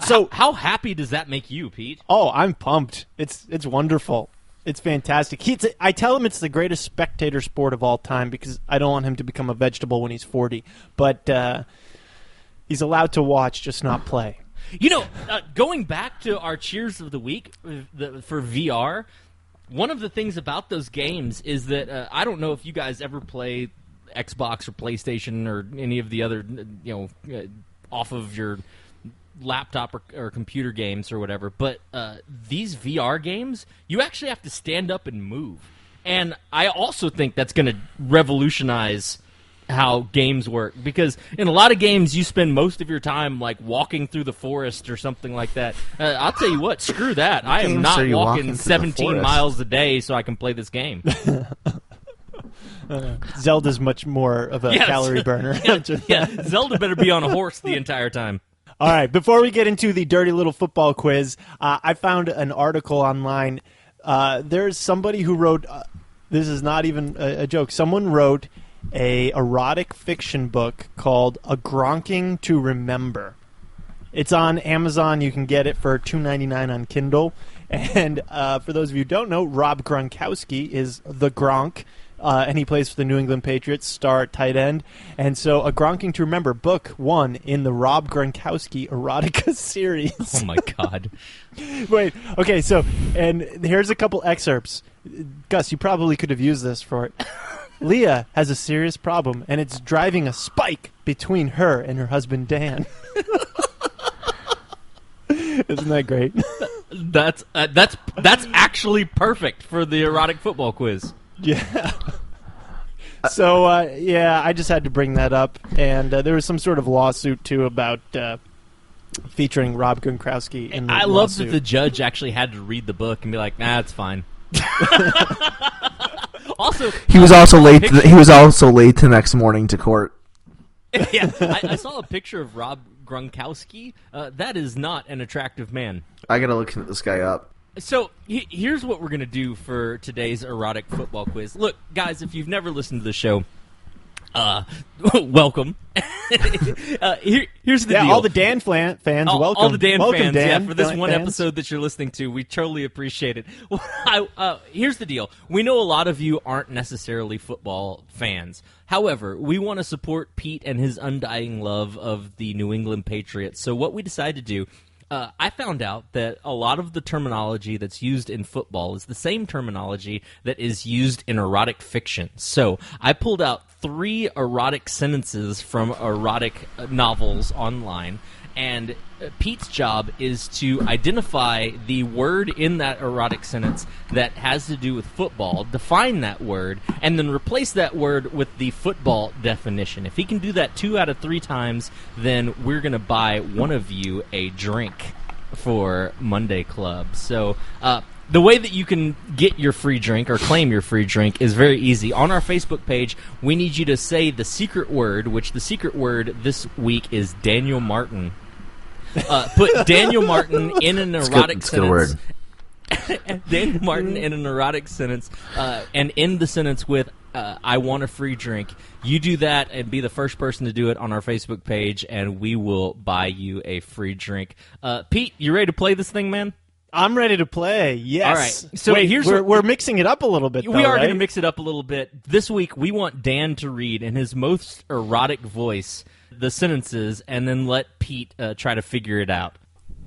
So how happy does that make you, Pete? Oh, I'm pumped. It's wonderful. It's fantastic. I tell him it's the greatest spectator sport of all time because I don't want him to become a vegetable when he's 40. But he's allowed to watch, just not play. You know, going back to our cheers of the week for VR, one of the things about those games is that I don't know if you guys ever play Xbox or PlayStation or any of the other, off of your laptop or computer games or whatever, but these VR games, you actually have to stand up and move. And I also think that's going to revolutionize how games work, because in a lot of games you spend most of your time like walking through the forest or something like that. I'll tell you what, screw that. I am games not are you walking walking through the 17 forest? miles a day so I can play this game. Zelda's much more of a Yes. calorie burner. Yeah, Zelda better be on a horse the entire time. All right, before we get into the dirty little football quiz, I found an article online. There's somebody who wrote, this is not even a joke, someone wrote a erotic fiction book called A Gronking to Remember. It's on Amazon. You can get it for $2.99 on Kindle. And for those of you who don't know, Rob Gronkowski is the Gronk. And he plays for the New England Patriots, star tight end. And so, A Gronking to Remember, book 1 in the Rob Gronkowski erotica series. Oh my god. Wait, okay, so, and here's a couple excerpts. Gus, you probably could have used this for it. Leah has a serious problem, and it's driving a spike between her and her husband, Dan. Isn't that great? That's actually perfect for the erotic football quiz. Yeah. So, I just had to bring that up. And there was some sort of lawsuit, too, about featuring Rob Gronkowski in the I love lawsuit. that the judge actually had to read the book and be like, nah, it's fine. Also, He was also late. He was also late the next morning to court. yeah, I saw a picture of Rob Gronkowski. That is not an attractive man. I gotta look this guy up. So here's what we're going to do for today's erotic football quiz. Look, guys, if you've never listened to the show, welcome. Here's the deal. all the Dan fans, welcome. All the Dan welcome, fans, Dan. for this one fans. episode that you're listening to, we totally appreciate it. Here's the deal. We know a lot of you aren't necessarily football fans. However, we want to support Pete and his undying love of the New England Patriots. So what we decided to do, I found out that a lot of the terminology that's used in football is the same terminology that is used in erotic fiction. So I pulled out 3 erotic sentences from erotic novels online, and Pete's job is to identify the word in that erotic sentence that has to do with football, define that word, and then replace that word with the football definition. If he can do that 2 out of 3 times, then we're going to buy one of you a drink for Monday Club. So, the way that you can get your free drink or claim your free drink is very easy. On our Facebook page, we need you to say the secret word, which the secret word this week is Daniel Martin. Put Daniel Martin in an erotic It's a good word. Daniel Martin in an erotic sentence, and end the sentence with I want a free drink. You do that and be the first person to do it on our Facebook page, and we will buy you a free drink. Pete, you ready to play this thing, man? I'm ready to play. Yes. All right. So wait, here's we're mixing it up a little bit. Though, we are right? going to mix it up a little bit. This week, we want Dan to read in his most erotic voice the sentences, and then let Pete try to figure it out.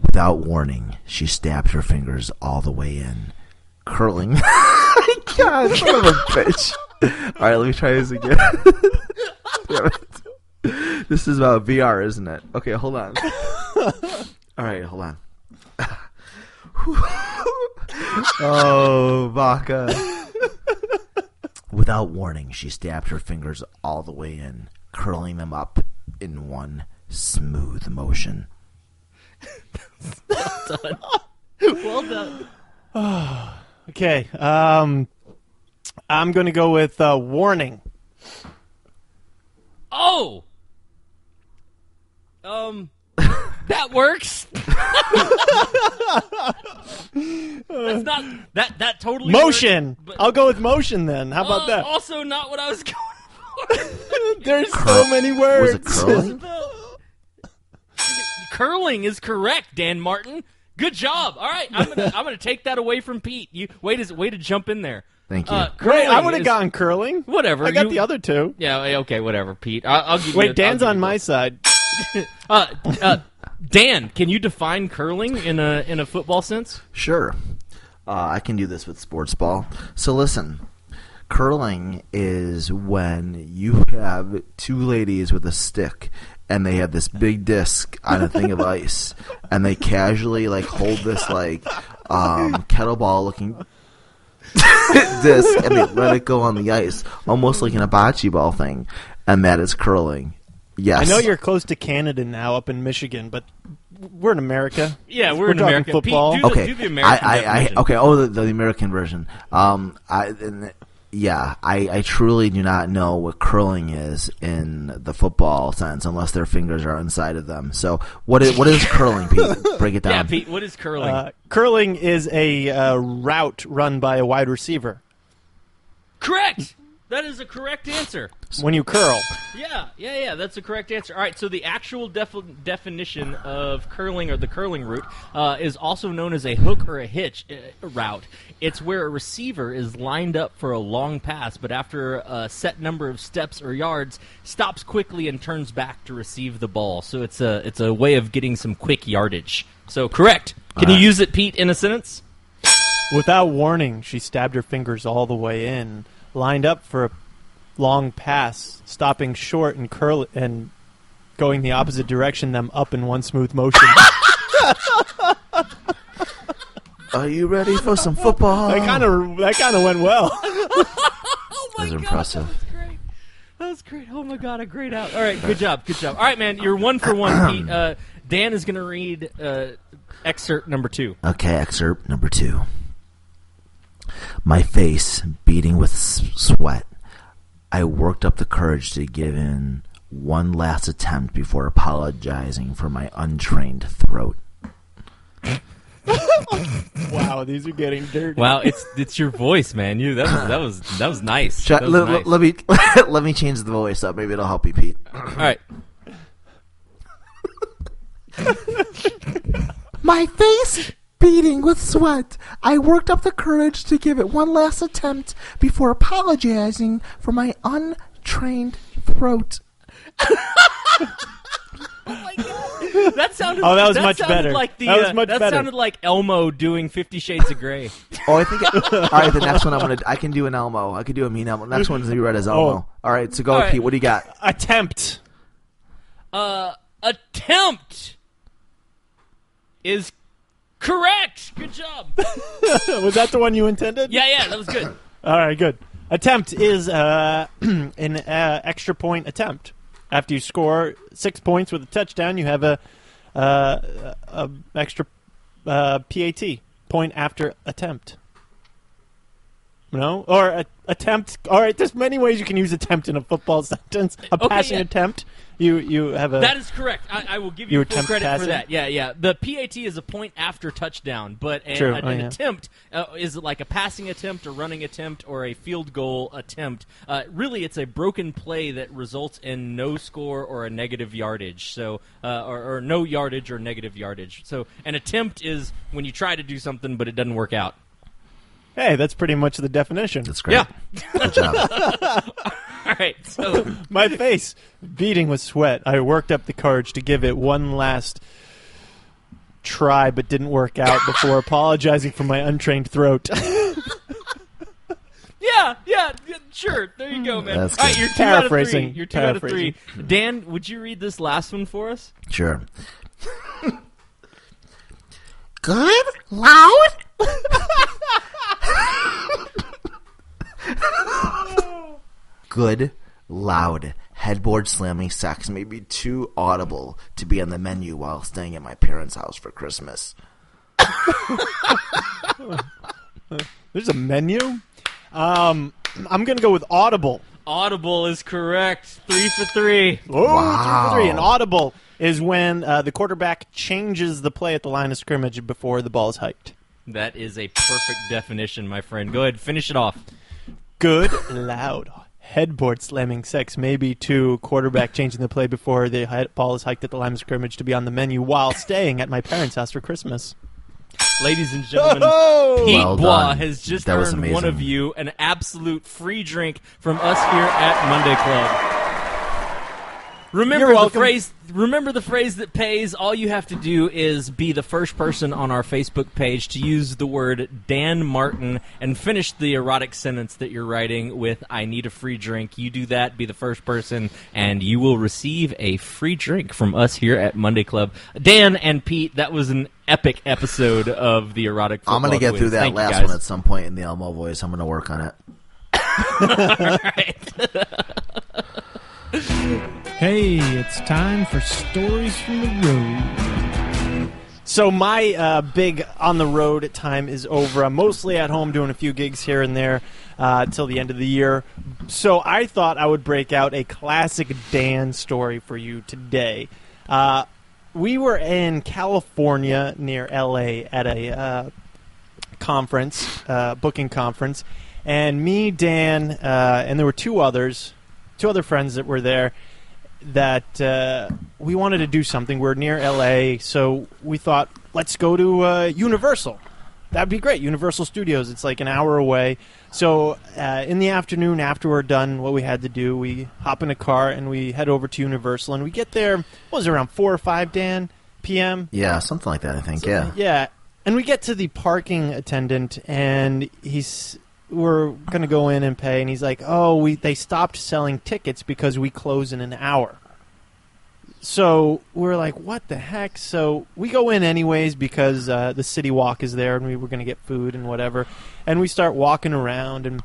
Without warning, she stabbed her fingers all the way in, curling. God, son of a bitch. All right, let me try this again. Damn it. This is about VR, isn't it? Okay, hold on. All right, hold on. Oh, Vaca. Without warning, she stabbed her fingers all the way in, curling them up in one smooth motion. Well done. Okay. I'm going to go with warning. Oh! That works. That's not that totally Motion. works, but- I'll go with motion then. How about that? Also, not what I was going for. There's so many words. Was it curling? Curling is correct, Dan Martin. Good job. All right, I'm gonna take that away from Pete. You way to jump in there. Thank you. Great. Curling I would have is- gotten curling. Whatever. I got you- the other two. Yeah. Okay. Whatever, Pete. I'll give you. Wait, I'll Dan's give on you my both. side. Dan, can you define curling in a football sense? Sure. I can do this with sports ball. So listen, curling is when you have 2 ladies with a stick and they have this big disc on a thing of ice and they casually hold this kettleball looking disc and they let it go on the ice, almost like an bocce ball thing. and that is curling. Yes. I know you're close to Canada now, up in Michigan, but we're in America. Yeah, we're in talking America. football. Pete, Okay. do the American definition. Okay. Oh, the American version. I truly do not know what curling is in the football sense, unless their fingers are inside of them. So, what is curling, Pete? Break it down. Yeah, Pete, what is curling? Curling is a route run by a wide receiver. Correct! That is a correct answer. When you curl. Yeah, that's a correct answer. All right, so the actual definition of curling, or the curling route, is also known as a hook or a hitch route. It's where a receiver is lined up for a long pass, but after a set number of steps or yards, stops quickly and turns back to receive the ball. So it's a way of getting some quick yardage. So correct. Can you use it, Pete, in a sentence? Without warning, she stabbed her fingers all the way in, lined up for a long pass, stopping short and and going the opposite direction, them up in one smooth motion. Are you ready for some football? That kind of went well. Oh my That was God, impressive. That was great. That was great. Oh my God, a great out. All right, good job. All right, man, you're 1 for 1, Pete. Dan is going to read excerpt number 2. Okay, excerpt number 2. My face beating with sweat, I worked up the courage to give in one last attempt before apologizing for my untrained throat. Wow, these are getting dirty. Wow, it's your voice, man. That was nice. That was nice. Let me change the voice up. Maybe it'll help you, Pete. All right. My face beating with sweat, I worked up the courage to give it one last attempt before apologizing for my untrained throat. Oh my God! That sounded. Oh, that was much sounded better. Like That sounded like Elmo doing 50 Shades of Grey. Oh, I think. All right, the next one I can do an Elmo. I could do a mean Elmo. Next one's you read as Elmo. Oh. All right, so go, All right. Pete. What do you got? Attempt. Attempt is correct. Good job. Was that the one you intended? Yeah, that was good. All right, good. Attempt is an extra point attempt. After you score 6 points with a touchdown, you have a extra PAT, point after attempt. No? Or attempt. All right, there's many ways you can use attempt in a football sentence. Passing attempt. You have a... That is correct. I will give you full credit passing? for that. Yeah. The PAT is a point after touchdown, but an attempt is like a passing attempt, a running attempt, or a field goal attempt. Really, it's a broken play that results in no score or a negative yardage. So, or no yardage or negative yardage. So, an attempt is when you try to do something, but it doesn't work out. Hey, that's pretty much the definition. That's great. Yeah. Good job. All right, so My face beating with sweat. I worked up the courage to give it one last try, but didn't work out before apologizing for my untrained throat. yeah, sure. There you go, man. That's All right, good. you're 2 out of 3. Paraphrasing. You're 2 out of 3. Dan, would you read this last one for us? Sure. Good? Loud? Good, loud, headboard slamming sex may be too audible to be on the menu while staying at my parents' house for Christmas. There's a menu? I'm going to go with audible. Audible is correct. 3 for 3. Oh, Wow. 3 for 3. An audible is when the quarterback changes the play at the line of scrimmage before the ball is hiked. That is a perfect definition, my friend. Go ahead, finish it off. Good, loud, headboard slamming sex may be to quarterback changing the play before the ball is hiked at the line of scrimmage to be on the menu while staying at my parents' house for Christmas. Ladies and gentlemen, Oh! Pete Well Bois done. has just That was earned one amazing. of you an absolute free drink from us here at Monday Club. Remember You're the welcome. phrase. Remember the phrase that pays. All you have to do is be the first person on our Facebook page to use the word Dan Martin and finish the erotic sentence that you're writing with "I need a free drink." You do that, be the first person, and you will receive a free drink from us here at Monday Club. Dan and Pete, that was an epic episode of the erotic. I'm going to get Quiz. through that Thank you, last guys. one at some point in the Elmo voice. I'm going to work on it. All right. Hey, it's time for Stories from the Road. So my big on the road time is over. I'm mostly at home doing a few gigs here and there till the end of the year. So I thought I would break out a classic Dan story for you today. We were in California near LA at a conference, booking conference, and me, Dan, and there were two other friends that were there that we wanted to do something. We're near LA, so we thought, let's go to Universal. That'd be great. Universal Studios. It's like an hour away. So in the afternoon, after we're done what we had to do, we hop in a car and we head over to Universal. And we get there, what was it, around 4 or 5, Dan, p.m.? Yeah, something like that, I think, yeah. Yeah. And we get to the parking attendant, and we're going to go in and pay. And he's like, they stopped selling tickets because we close in an hour. So we're like, what the heck? So we go in anyways because the City Walk is there and we were going to get food and whatever. And we start walking around, and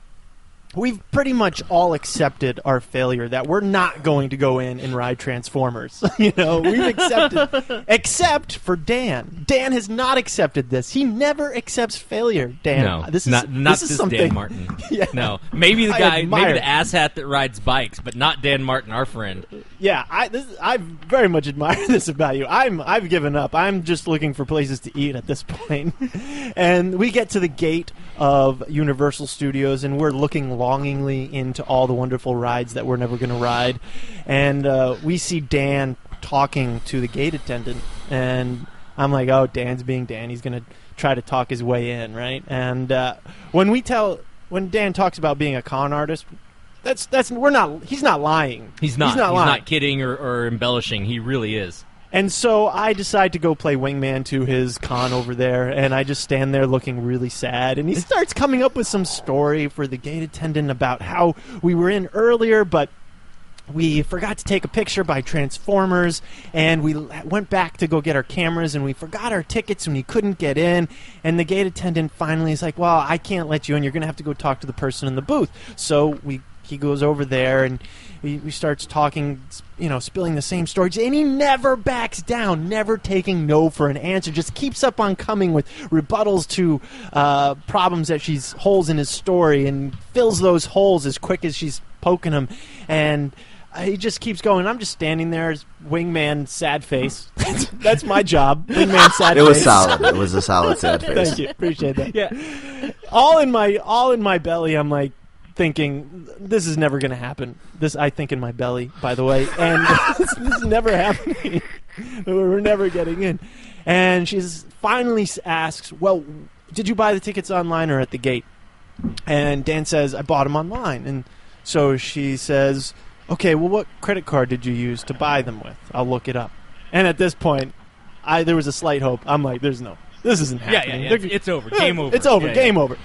we've pretty much all accepted our failure that we're not going to go in and ride Transformers. We've accepted, except for Dan. Dan has not accepted this. He never accepts failure, Dan. No, this is something. Dan Martin. Yeah. No, maybe the guy, maybe the asshat that rides bikes, but not Dan Martin, our friend. Yeah, I very much admire this about you. I've given up. I'm just looking for places to eat at this point. And we get to the gate of Universal Studios, and we're looking longingly into all the wonderful rides that we're never going to ride. And we see Dan talking to the gate attendant, and I'm like, oh, Dan's being Dan. He's going to try to talk his way in, right? And when Dan talks about being a con artist, he's not lying. He's not kidding or embellishing. He really is. And so I decide to go play wingman to his con over there, and I just stand there looking really sad. And he starts coming up with some story for the gate attendant about how we were in earlier, but we forgot to take a picture by Transformers, and we went back to go get our cameras, and we forgot our tickets, and we couldn't get in. And the gate attendant finally is like, well, I can't let you in. You're going to have to go talk to the person in the booth. So he goes over there, and he starts talking, spilling the same stories, and he never backs down, never taking no for an answer, just keeps up on coming with rebuttals to problems holes in his story, and fills those holes as quick as she's poking him, and he just keeps going. I'm just standing there as wingman sad face. That's my job, wingman sad face. It was solid. It was a solid sad face. Thank you, appreciate that. Yeah, all in my belly, I'm like, thinking, this is never going to happen. This, I think, in my belly, by the way. And this is never happening. We're never getting in. And she finally asks, well, did you buy the tickets online or at the gate? And Dan says, I bought them online. And so she says, okay, well, what credit card did you use to buy them with? I'll look it up. And at this point, there was a slight hope. I'm like, this isn't happening. Yeah. It's over. Game over. It's over. Yeah, Game over.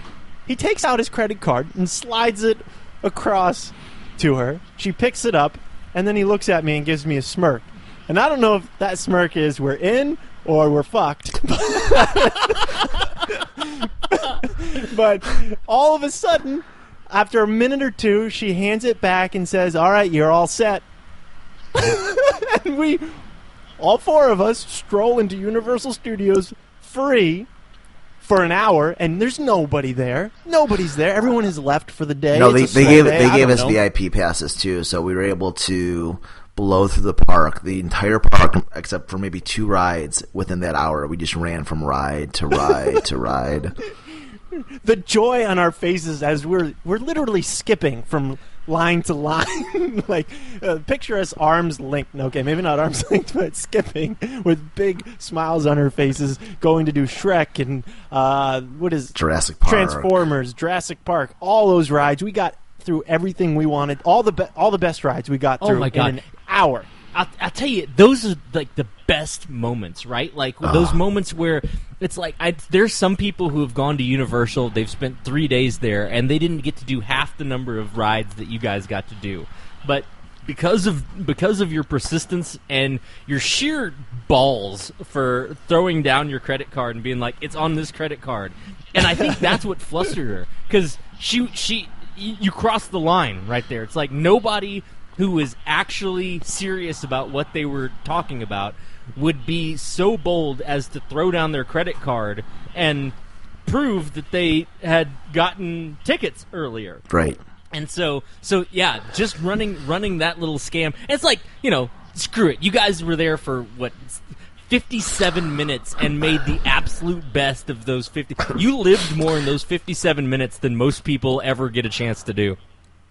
He takes out his credit card and slides it across to her. She picks it up, and then he looks at me and gives me a smirk. And I don't know if that smirk is we're in or we're fucked. But all of a sudden, after a minute or two, she hands it back and says, all right, you're all set. And all four of us, stroll into Universal Studios free for an hour, and there's nobody there. Nobody's there. Everyone has left for the day. No, they gave us VIP passes too, so we were able to blow through the park, the entire park, except for maybe 2 rides within that hour. We just ran from ride to ride to ride. The joy on our faces as we're literally skipping from line to line. Like, picture us arms linked. Okay, maybe not arms linked, but skipping with big smiles on our faces, going to do Shrek and Jurassic Park, Transformers, Jurassic Park, all those rides. We got through everything we wanted. All the best rides we got through in an hour. I'll tell you, those are like the best moments, right? Like those moments where it's like there's some people who have gone to Universal, they've spent 3 days there, and they didn't get to do half the number of rides that you guys got to do. But because of your persistence and your sheer balls for throwing down your credit card and being like, it's on this credit card, and I think that's what flustered her, because you crossed the line right there. It's like nobody who was actually serious about what they were talking about would be so bold as to throw down their credit card and prove that they had gotten tickets earlier. Right. And so yeah, just running that little scam. And it's like, screw it. You guys were there for 57 minutes and made the absolute best of those 50. You lived more in those 57 minutes than most people ever get a chance to do.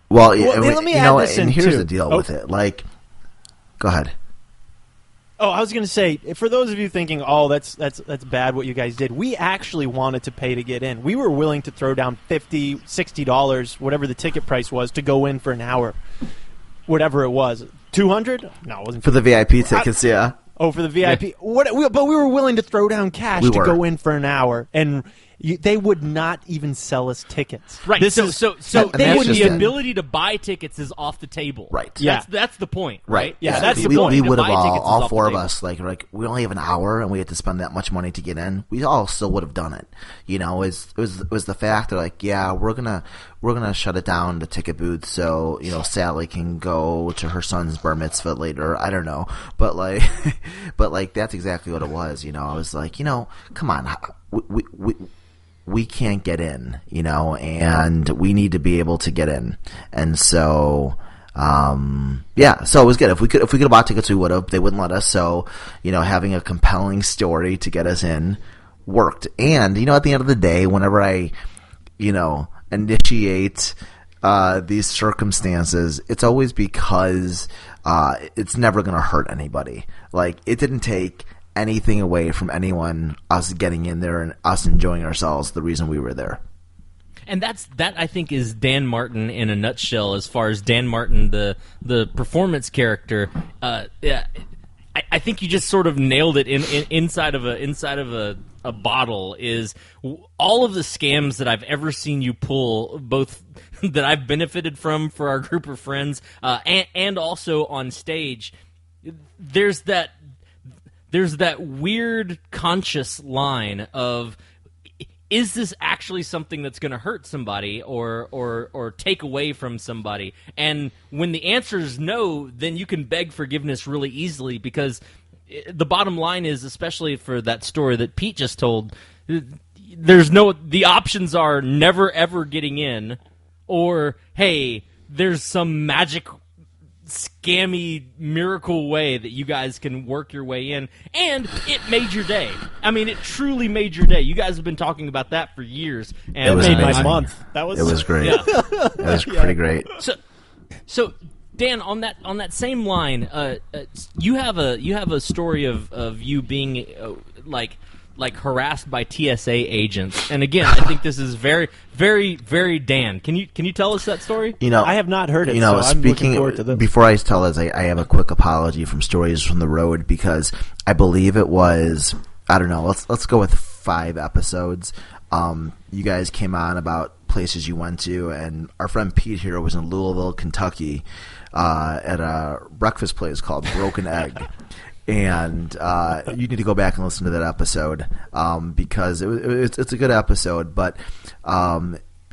Well, let me add this in, here's too. the deal with it. Like, go ahead. Oh, I was going to say, for those of you thinking, oh, that's bad what you guys did, we actually wanted to pay to get in. We were willing to throw down $50, $60, whatever the ticket price was, to go in for an hour. Whatever it was. $200? No, it wasn't. For the VIP tickets, yeah. Oh, for the VIP. Yeah. But we were willing to throw down cash We to were. go in for an hour, and they would not even sell us tickets. Right. This So is, and they that's would just the it. ability to buy tickets is off the table. Right. Yeah. That's the point. Right. Yeah, that's the we, point. We To would have buy tickets is all off the four of table. us, like we only have an hour and we had to spend that much money to get in. We all still would have done it. It was the fact that, like, yeah, we're gonna shut it down, the ticket booth, so Sally can go to her son's bar mitzvah later. I don't know, but like that's exactly what it was. I was like, come on, we can't get in, and we need to be able to get in. And so, so it was good. If we could have bought tickets, we would have. They wouldn't let us. So, having a compelling story to get us in worked. And, at the end of the day, whenever I, initiate these circumstances, it's always because it's never going to hurt anybody. Like, it didn't take anything away from us getting in there and us enjoying ourselves, the reason we were there. And that I think is Dan Martin in a nutshell. As far as Dan Martin, the performance character, I think you just sort of nailed it inside of a bottle. Is all of the scams that I've ever seen you pull, both that I've benefited from for our group of friends, and also on stage. There's that weird conscious line of, is this actually something that's going to hurt somebody or take away from somebody? And when the answer is no, then you can beg forgiveness really easily, because the bottom line is, especially for that story that Pete just told, the options are never ever getting in, or, hey, there's some magic scammy miracle way that you guys can work your way in, and it made your day. I mean, it truly made your day. You guys have been talking about that for years, and It was made my amazing. month. It was great. Yeah. It was pretty great. So Dan, on that same line, you have a story of you being like harassed by TSA agents, and again, I think this is very, very, very Dan. Can you tell us that story? I have not heard it, so I'm looking forward to this. Before I tell this, I have a quick apology from Stories from the Road, because I believe it was, I don't know, let's go with 5 episodes. You guys came on about places you went to, and our friend Pete here was in Louisville, Kentucky, at a breakfast place called Broken Egg. And you need to go back and listen to that episode, because it's a good episode. But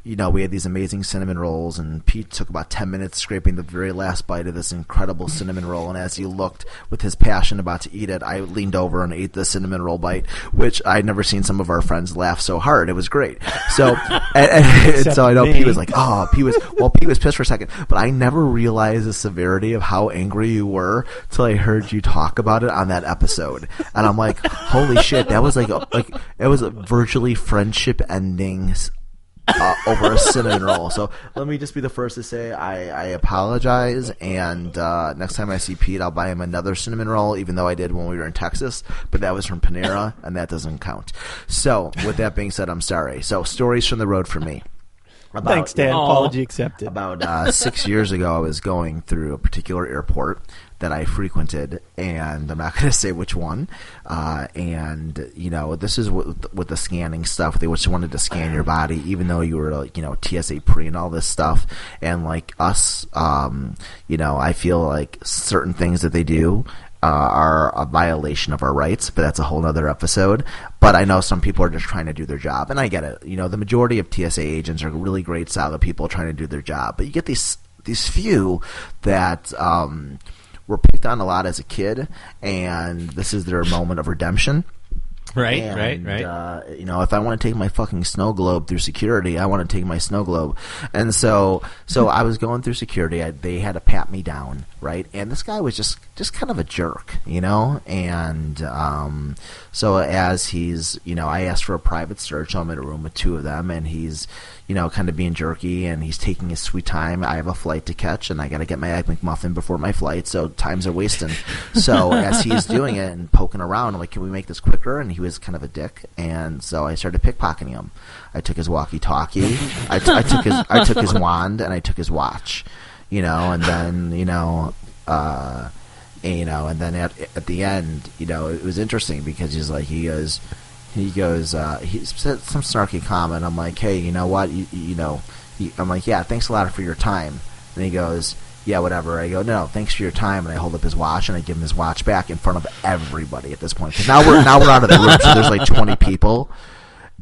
we had these amazing cinnamon rolls, and Pete took about 10 minutes scraping the very last bite of this incredible cinnamon roll. And as he looked with his passion about to eat it, I leaned over and ate the cinnamon roll bite, which I'd never seen some of our friends laugh so hard. It was great. So, and so I know Pete was like, Pete was pissed for a second, but I never realized the severity of how angry you were till I heard you talk about it on that episode. And I'm like, holy shit, that was like it was a virtually friendship ending over a cinnamon roll. So let me just be the first to say I apologize, and next time I see Pete, I'll buy him another cinnamon roll, even though I did when we were in Texas, but that was from Panera, and that doesn't count. So with that being said, I'm sorry. So Stories from the Road for me. Thanks, Dan. Apology accepted. About 6 years ago, I was going through a particular airport that I frequented, and I'm not going to say which one. And this is with the scanning stuff. They just wanted to scan your body, even though you were TSA pre and all this stuff. And like us, I feel like certain things that they do are a violation of our rights, but that's a whole other episode. But I know some people are just trying to do their job, and I get it. The majority of TSA agents are really great, solid people trying to do their job. But you get these these few that were picked on a lot as a kid, and this is their moment of redemption. Right. If I want to take my fucking snow globe through security, I want to take my snow globe. And so I was going through security. They had to pat me down, right? And this guy was just kind of a jerk, And so as he's, I asked for a private search. I'm in a room with two of them, and he's, kind of being jerky, and he's taking his sweet time. I have a flight to catch, and I got to get my Egg McMuffin before my flight, so times are wasting. So as he's doing it and poking around, I'm like, can we make this quicker? And he was kind of a dick, and so I started pickpocketing him. I took his walkie-talkie, I took his wand, and I took his watch, and then, and then at the end, it was interesting because he said some snarky comment. I'm like, hey, you know what? I'm like, yeah, thanks a lot for your time. And he goes, yeah, whatever. I go, no, thanks for your time. And I hold up his watch and I give him his watch back in front of everybody at this point. Because now we're out of the room, so there's like 20 people.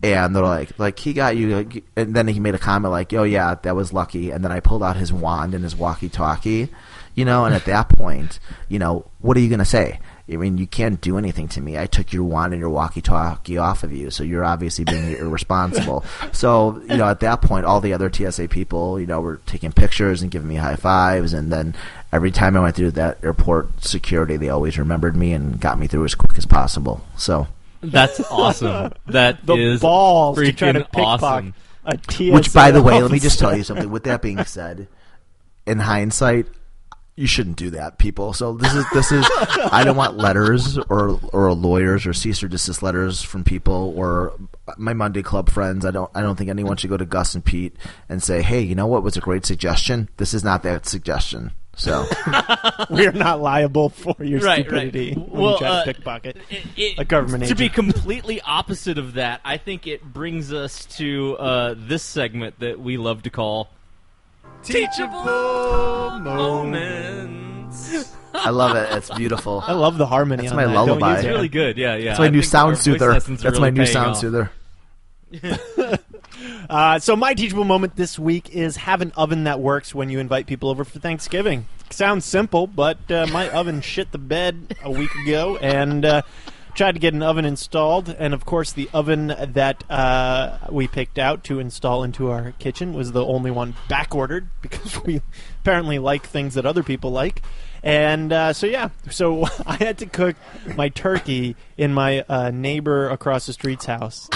And they're like he got you. And then he made a comment like, oh, yeah, that was lucky. And then I pulled out his wand and his walkie-talkie, and at that point, what are you going to say? I mean, you can't do anything to me. I took your wand and your walkie-talkie off of you, so you're obviously being irresponsible. So, at that point, all the other TSA people, were taking pictures and giving me high fives, and then every time I went through that airport security, they always remembered me and got me through as quick as possible. So that's awesome. That the is balls freaking to try to pickpocket awesome. a TSA. Which, by the way, let me officer. just tell you something. With that being said, in hindsight, you shouldn't do that, people. So this is I don't want letters or lawyers or cease or desist letters from people or my Monday Club friends. I don't think anyone should go to Gus and Pete and say, hey, you know what was a great suggestion? This is not that suggestion. So We're not liable for your Right. stupidity when Well, you try to pickpocket it- a government to agent. be completely opposite of that, I think it brings us to this segment that we love to call Teachable Moments. I love it. It's beautiful. I love the harmony. That's on my that. lullaby. Don't use It's it. really good, yeah. That's my new sound soother. That's my new sound soother. So my teachable moment this week is have an oven that works when you invite people over for Thanksgiving. Sounds simple, but my oven shit the bed a week ago, and tried to get an oven installed. And of course, the oven that we picked out to install into our kitchen was the only one back ordered because we apparently like things that other people like. And so I had to cook my turkey in my neighbor across the street's house.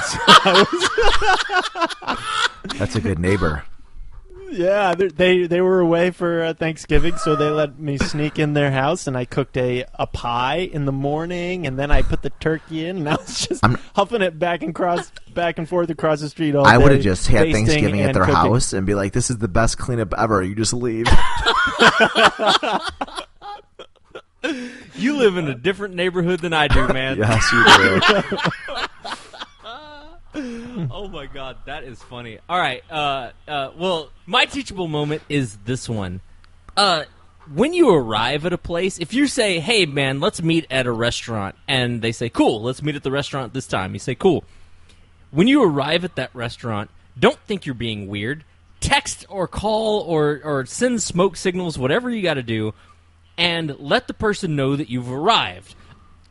That's a good neighbor. Yeah, they were away for Thanksgiving, so they let me sneak in their house, and I cooked a pie in the morning, and then I put the turkey in, and I was just huffing it back and forth across the street all day. I would have just had basting Thanksgiving at and their cooking. house and be like, this is the best cleanup ever. You just leave. You live in a different neighborhood than I do, man. Yes, you do. Oh my god, that is funny. All right, well, my teachable moment is this one. When you arrive at a place, if you say, hey man, let's meet at a restaurant, and they say, cool, let's meet at the restaurant this time, you say, cool. When you arrive at that restaurant, don't think you're being weird. Text or call or send smoke signals, whatever you got to do, and let the person know that you've arrived.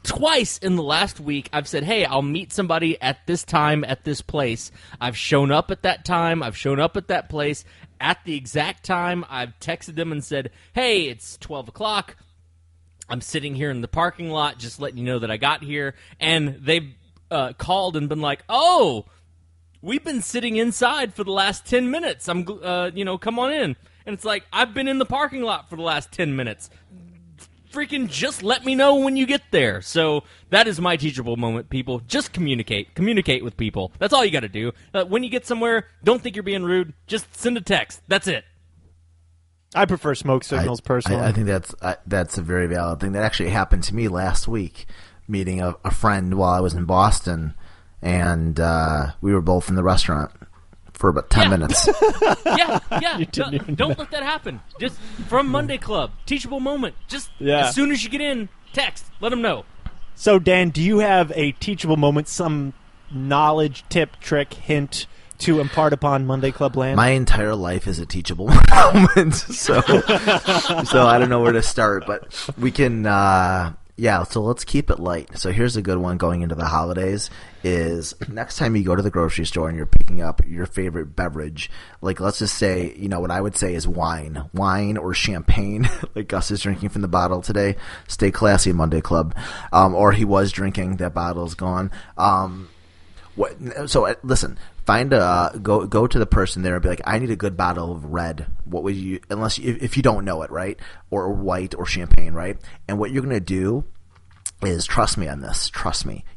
Twice in the last week, I've said, hey, I'll meet somebody at this time at this place. I've shown up at that time. I've shown up at that place at the exact time. I've texted them and said, hey, it's 12 o'clock. I'm sitting here in the parking lot just letting you know that I got here. And they've called and been like, oh, we've been sitting inside for the last 10 minutes. Come on in. And it's like, I've been in the parking lot for the last 10 minutes. Freaking just let me know when you get there. So that is my teachable moment, people. Just communicate. Communicate with people. That's all you got to do. When you get somewhere, don't think you're being rude. Just send a text. That's it. I prefer smoke signals personally. I think that's a very valid thing. That actually happened to me last week, meeting a friend while I was in Boston, and we were both in the restaurant for about 10 minutes. Yeah. Don't let that happen. Just from Monday Club, teachable moment. Just as soon as you get in, text. Let them know. So, Dan, do you have a teachable moment, some knowledge, tip, trick, hint to impart upon Monday Club land? My entire life is a teachable moment, so I don't know where to start, but we can, so let's keep it light. So here's a good one going into the holidays is next time you go to the grocery store and you're picking up your favorite beverage, like let's just say, what I would say is wine or champagne, like Gus is drinking from the bottle today. Stay classy, Monday Club. Or he was drinking, that bottle's gone. Listen, go to the person there and be like, I need a good bottle of red. What would you, if you don't know it, right? Or white or champagne, right? And what you're going to do is, trust me on this,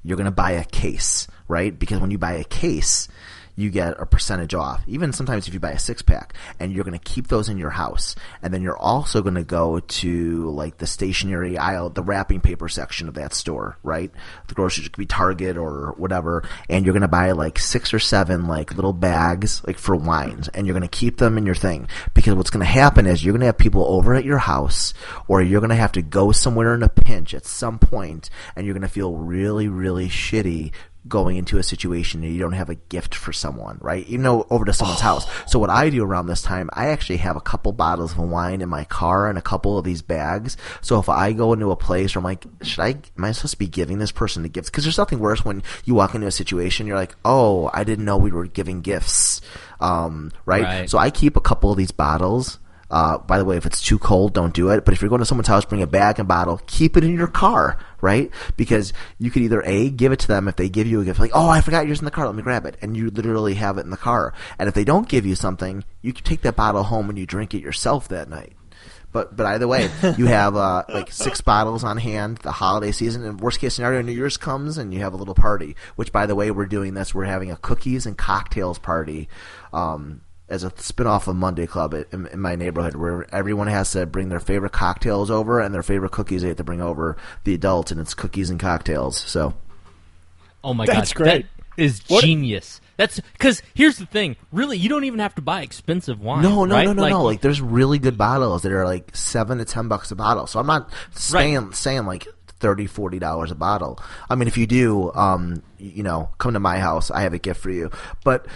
you're going to buy a case, right? Because when you buy a case, you get a percentage off. Even sometimes if you buy a 6-pack, and you're going to keep those in your house. And then you're also going to go to like the stationery aisle, the wrapping paper section of that store, right? The grocery could be Target or whatever. And you're going to buy like 6 or 7 like little bags like for wines. And you're going to keep them in your thing. Because what's going to happen is you're going to have people over at your house, or you're going to have to go somewhere in a pinch at some point, and you're going to feel really, really shitty going into a situation and you don't have a gift for someone, right? Even though over to someone's house. So what I do around this time, I actually have a couple bottles of wine in my car and a couple of these bags. So if I go into a place where I'm like, am I supposed to be giving this person the gifts? Because there's nothing worse when you walk into a situation, you're like, oh, I didn't know we were giving gifts, right? So I keep a couple of these bottles. By the way, if it's too cold, don't do it. But if you're going to someone's house, bring a bag and bottle. Keep it in your car, right? Because you could either A, give it to them if they give you a gift, like, oh, I forgot yours in the car, let me grab it. And you literally have it in the car. And if they don't give you something, you can take that bottle home and you drink it yourself that night. But either way, you have like 6 bottles on hand, the holiday season, and worst case scenario, New Year's comes and you have a little party. Which, by the way, we're doing this. We're having a cookies and cocktails party. As a spinoff of Monday Club in my neighborhood, where everyone has to bring their favorite cocktails over and their favorite cookies they have to bring over, the adults, and it's cookies and cocktails. So, oh my god, that's great. That is genius. That's because here's the thing. Really, you don't even have to buy expensive wine. No. Like, there's really good bottles that are like $7 to $10 a bottle. So I'm not saying like $30-$40 a bottle. I mean, if you do, come to my house. I have a gift for you. But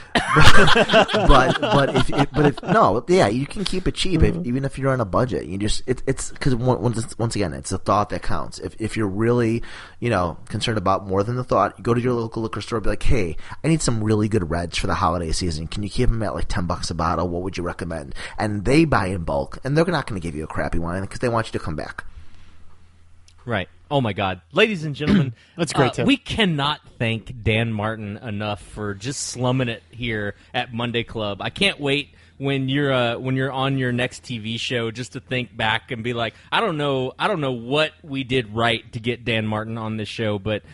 you can keep it cheap even if you're on a budget. You just it's because once again, it's the thought that counts. If you're really concerned about more than the thought, you go to your local liquor store, and be like, hey, I need some really good reds for the holiday season. Can you keep them at like $10 a bottle? What would you recommend? And they buy in bulk, and they're not going to give you a crappy wine because they want you to come back. Right. Oh, my God. Ladies and gentlemen, that's great, Tim. We cannot thank Dan Martin enough for just slumming it here at Monday Club. I can't wait when you're on your next TV show just to think back and be like, I don't know what we did right to get Dan Martin on this show, but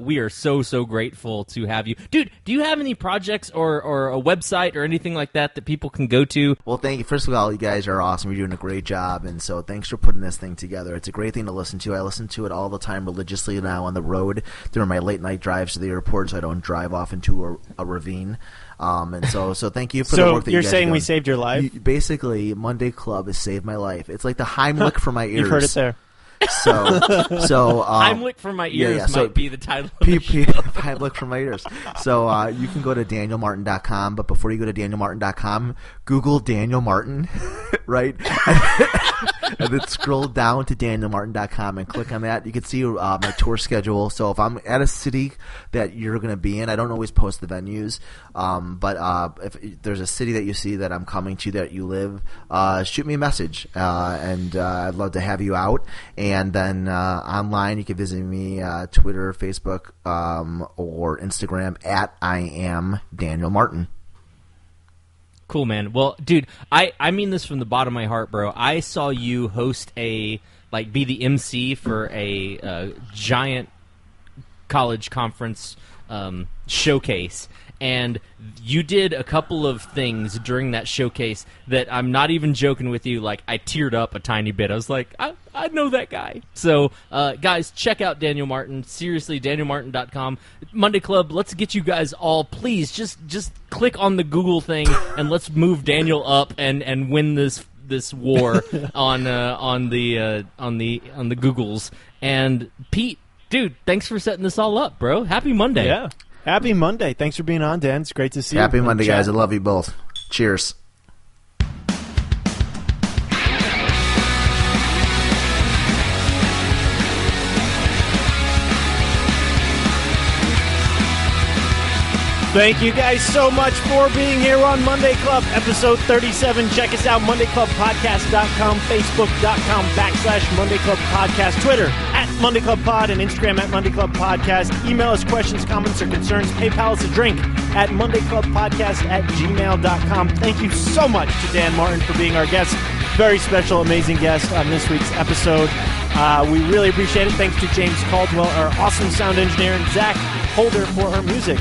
we are so grateful to have you. Dude, do you have any projects or a website or anything like that people can go to? Well, thank you. First of all, you guys are awesome. You're doing a great job, and so thanks for putting this thing together. It's a great thing to listen to. I listen to it all the time religiously now on the road during my late night drives to the airport so I don't drive off into a ravine. And so thank you for the work that you guys are doing. You're saying we saved your life? Basically, Monday Club has saved my life. It's like the Heimlich for my ears. You've heard it there. So Heimlich for my ears might be the title of the show. Heimlich for my ears. So you can go to danielmartin.com, but before you go to danielmartin.com, Google Daniel Martin, right? And then scroll down to danielmartin.com and click on that. You can see my tour schedule. So if I'm at a city that you're going to be in, I don't always post the venues, but if there's a city that you see that I'm coming to that you live, shoot me a message, and I'd love to have you out. And then online, you can visit me Twitter, Facebook, or Instagram at I am Daniel Martin. Cool, man. Well, dude, I mean this from the bottom of my heart, bro. I saw you host be the MC for a giant college conference showcase, and you did a couple of things during that showcase that I'm not even joking with you. Like, I teared up a tiny bit. I was like, I know that guy. So, guys, check out Daniel Martin. Seriously, danielmartin.com. Monday Club, let's get you guys all, please, just click on the Google thing and let's move Daniel up and win this war on the Googles. And Pete, dude, thanks for setting this all up, bro. Happy Monday. Yeah. Happy Monday. Thanks for being on, Dan. It's great to see you. Happy Monday, Chat. guys. I love you both. Cheers. Thank you guys so much for being here on Monday Club, episode 37. Check us out, MondayClubPodcast.com, Facebook.com/Monday Club Podcast, Twitter @MondayClubPod, and Instagram @MondayClubPodcast. Email us questions, comments, or concerns. PayPal us a drink at MondayClubPodcast@gmail.com. Thank you so much to Dan Martin for being our guest. Very special, amazing guest on this week's episode. We really appreciate it. Thanks to James Caldwell, our awesome sound engineer, and Zach Holder for our music.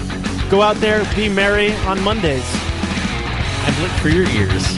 Go out there, be merry on Mondays. And look for your ears.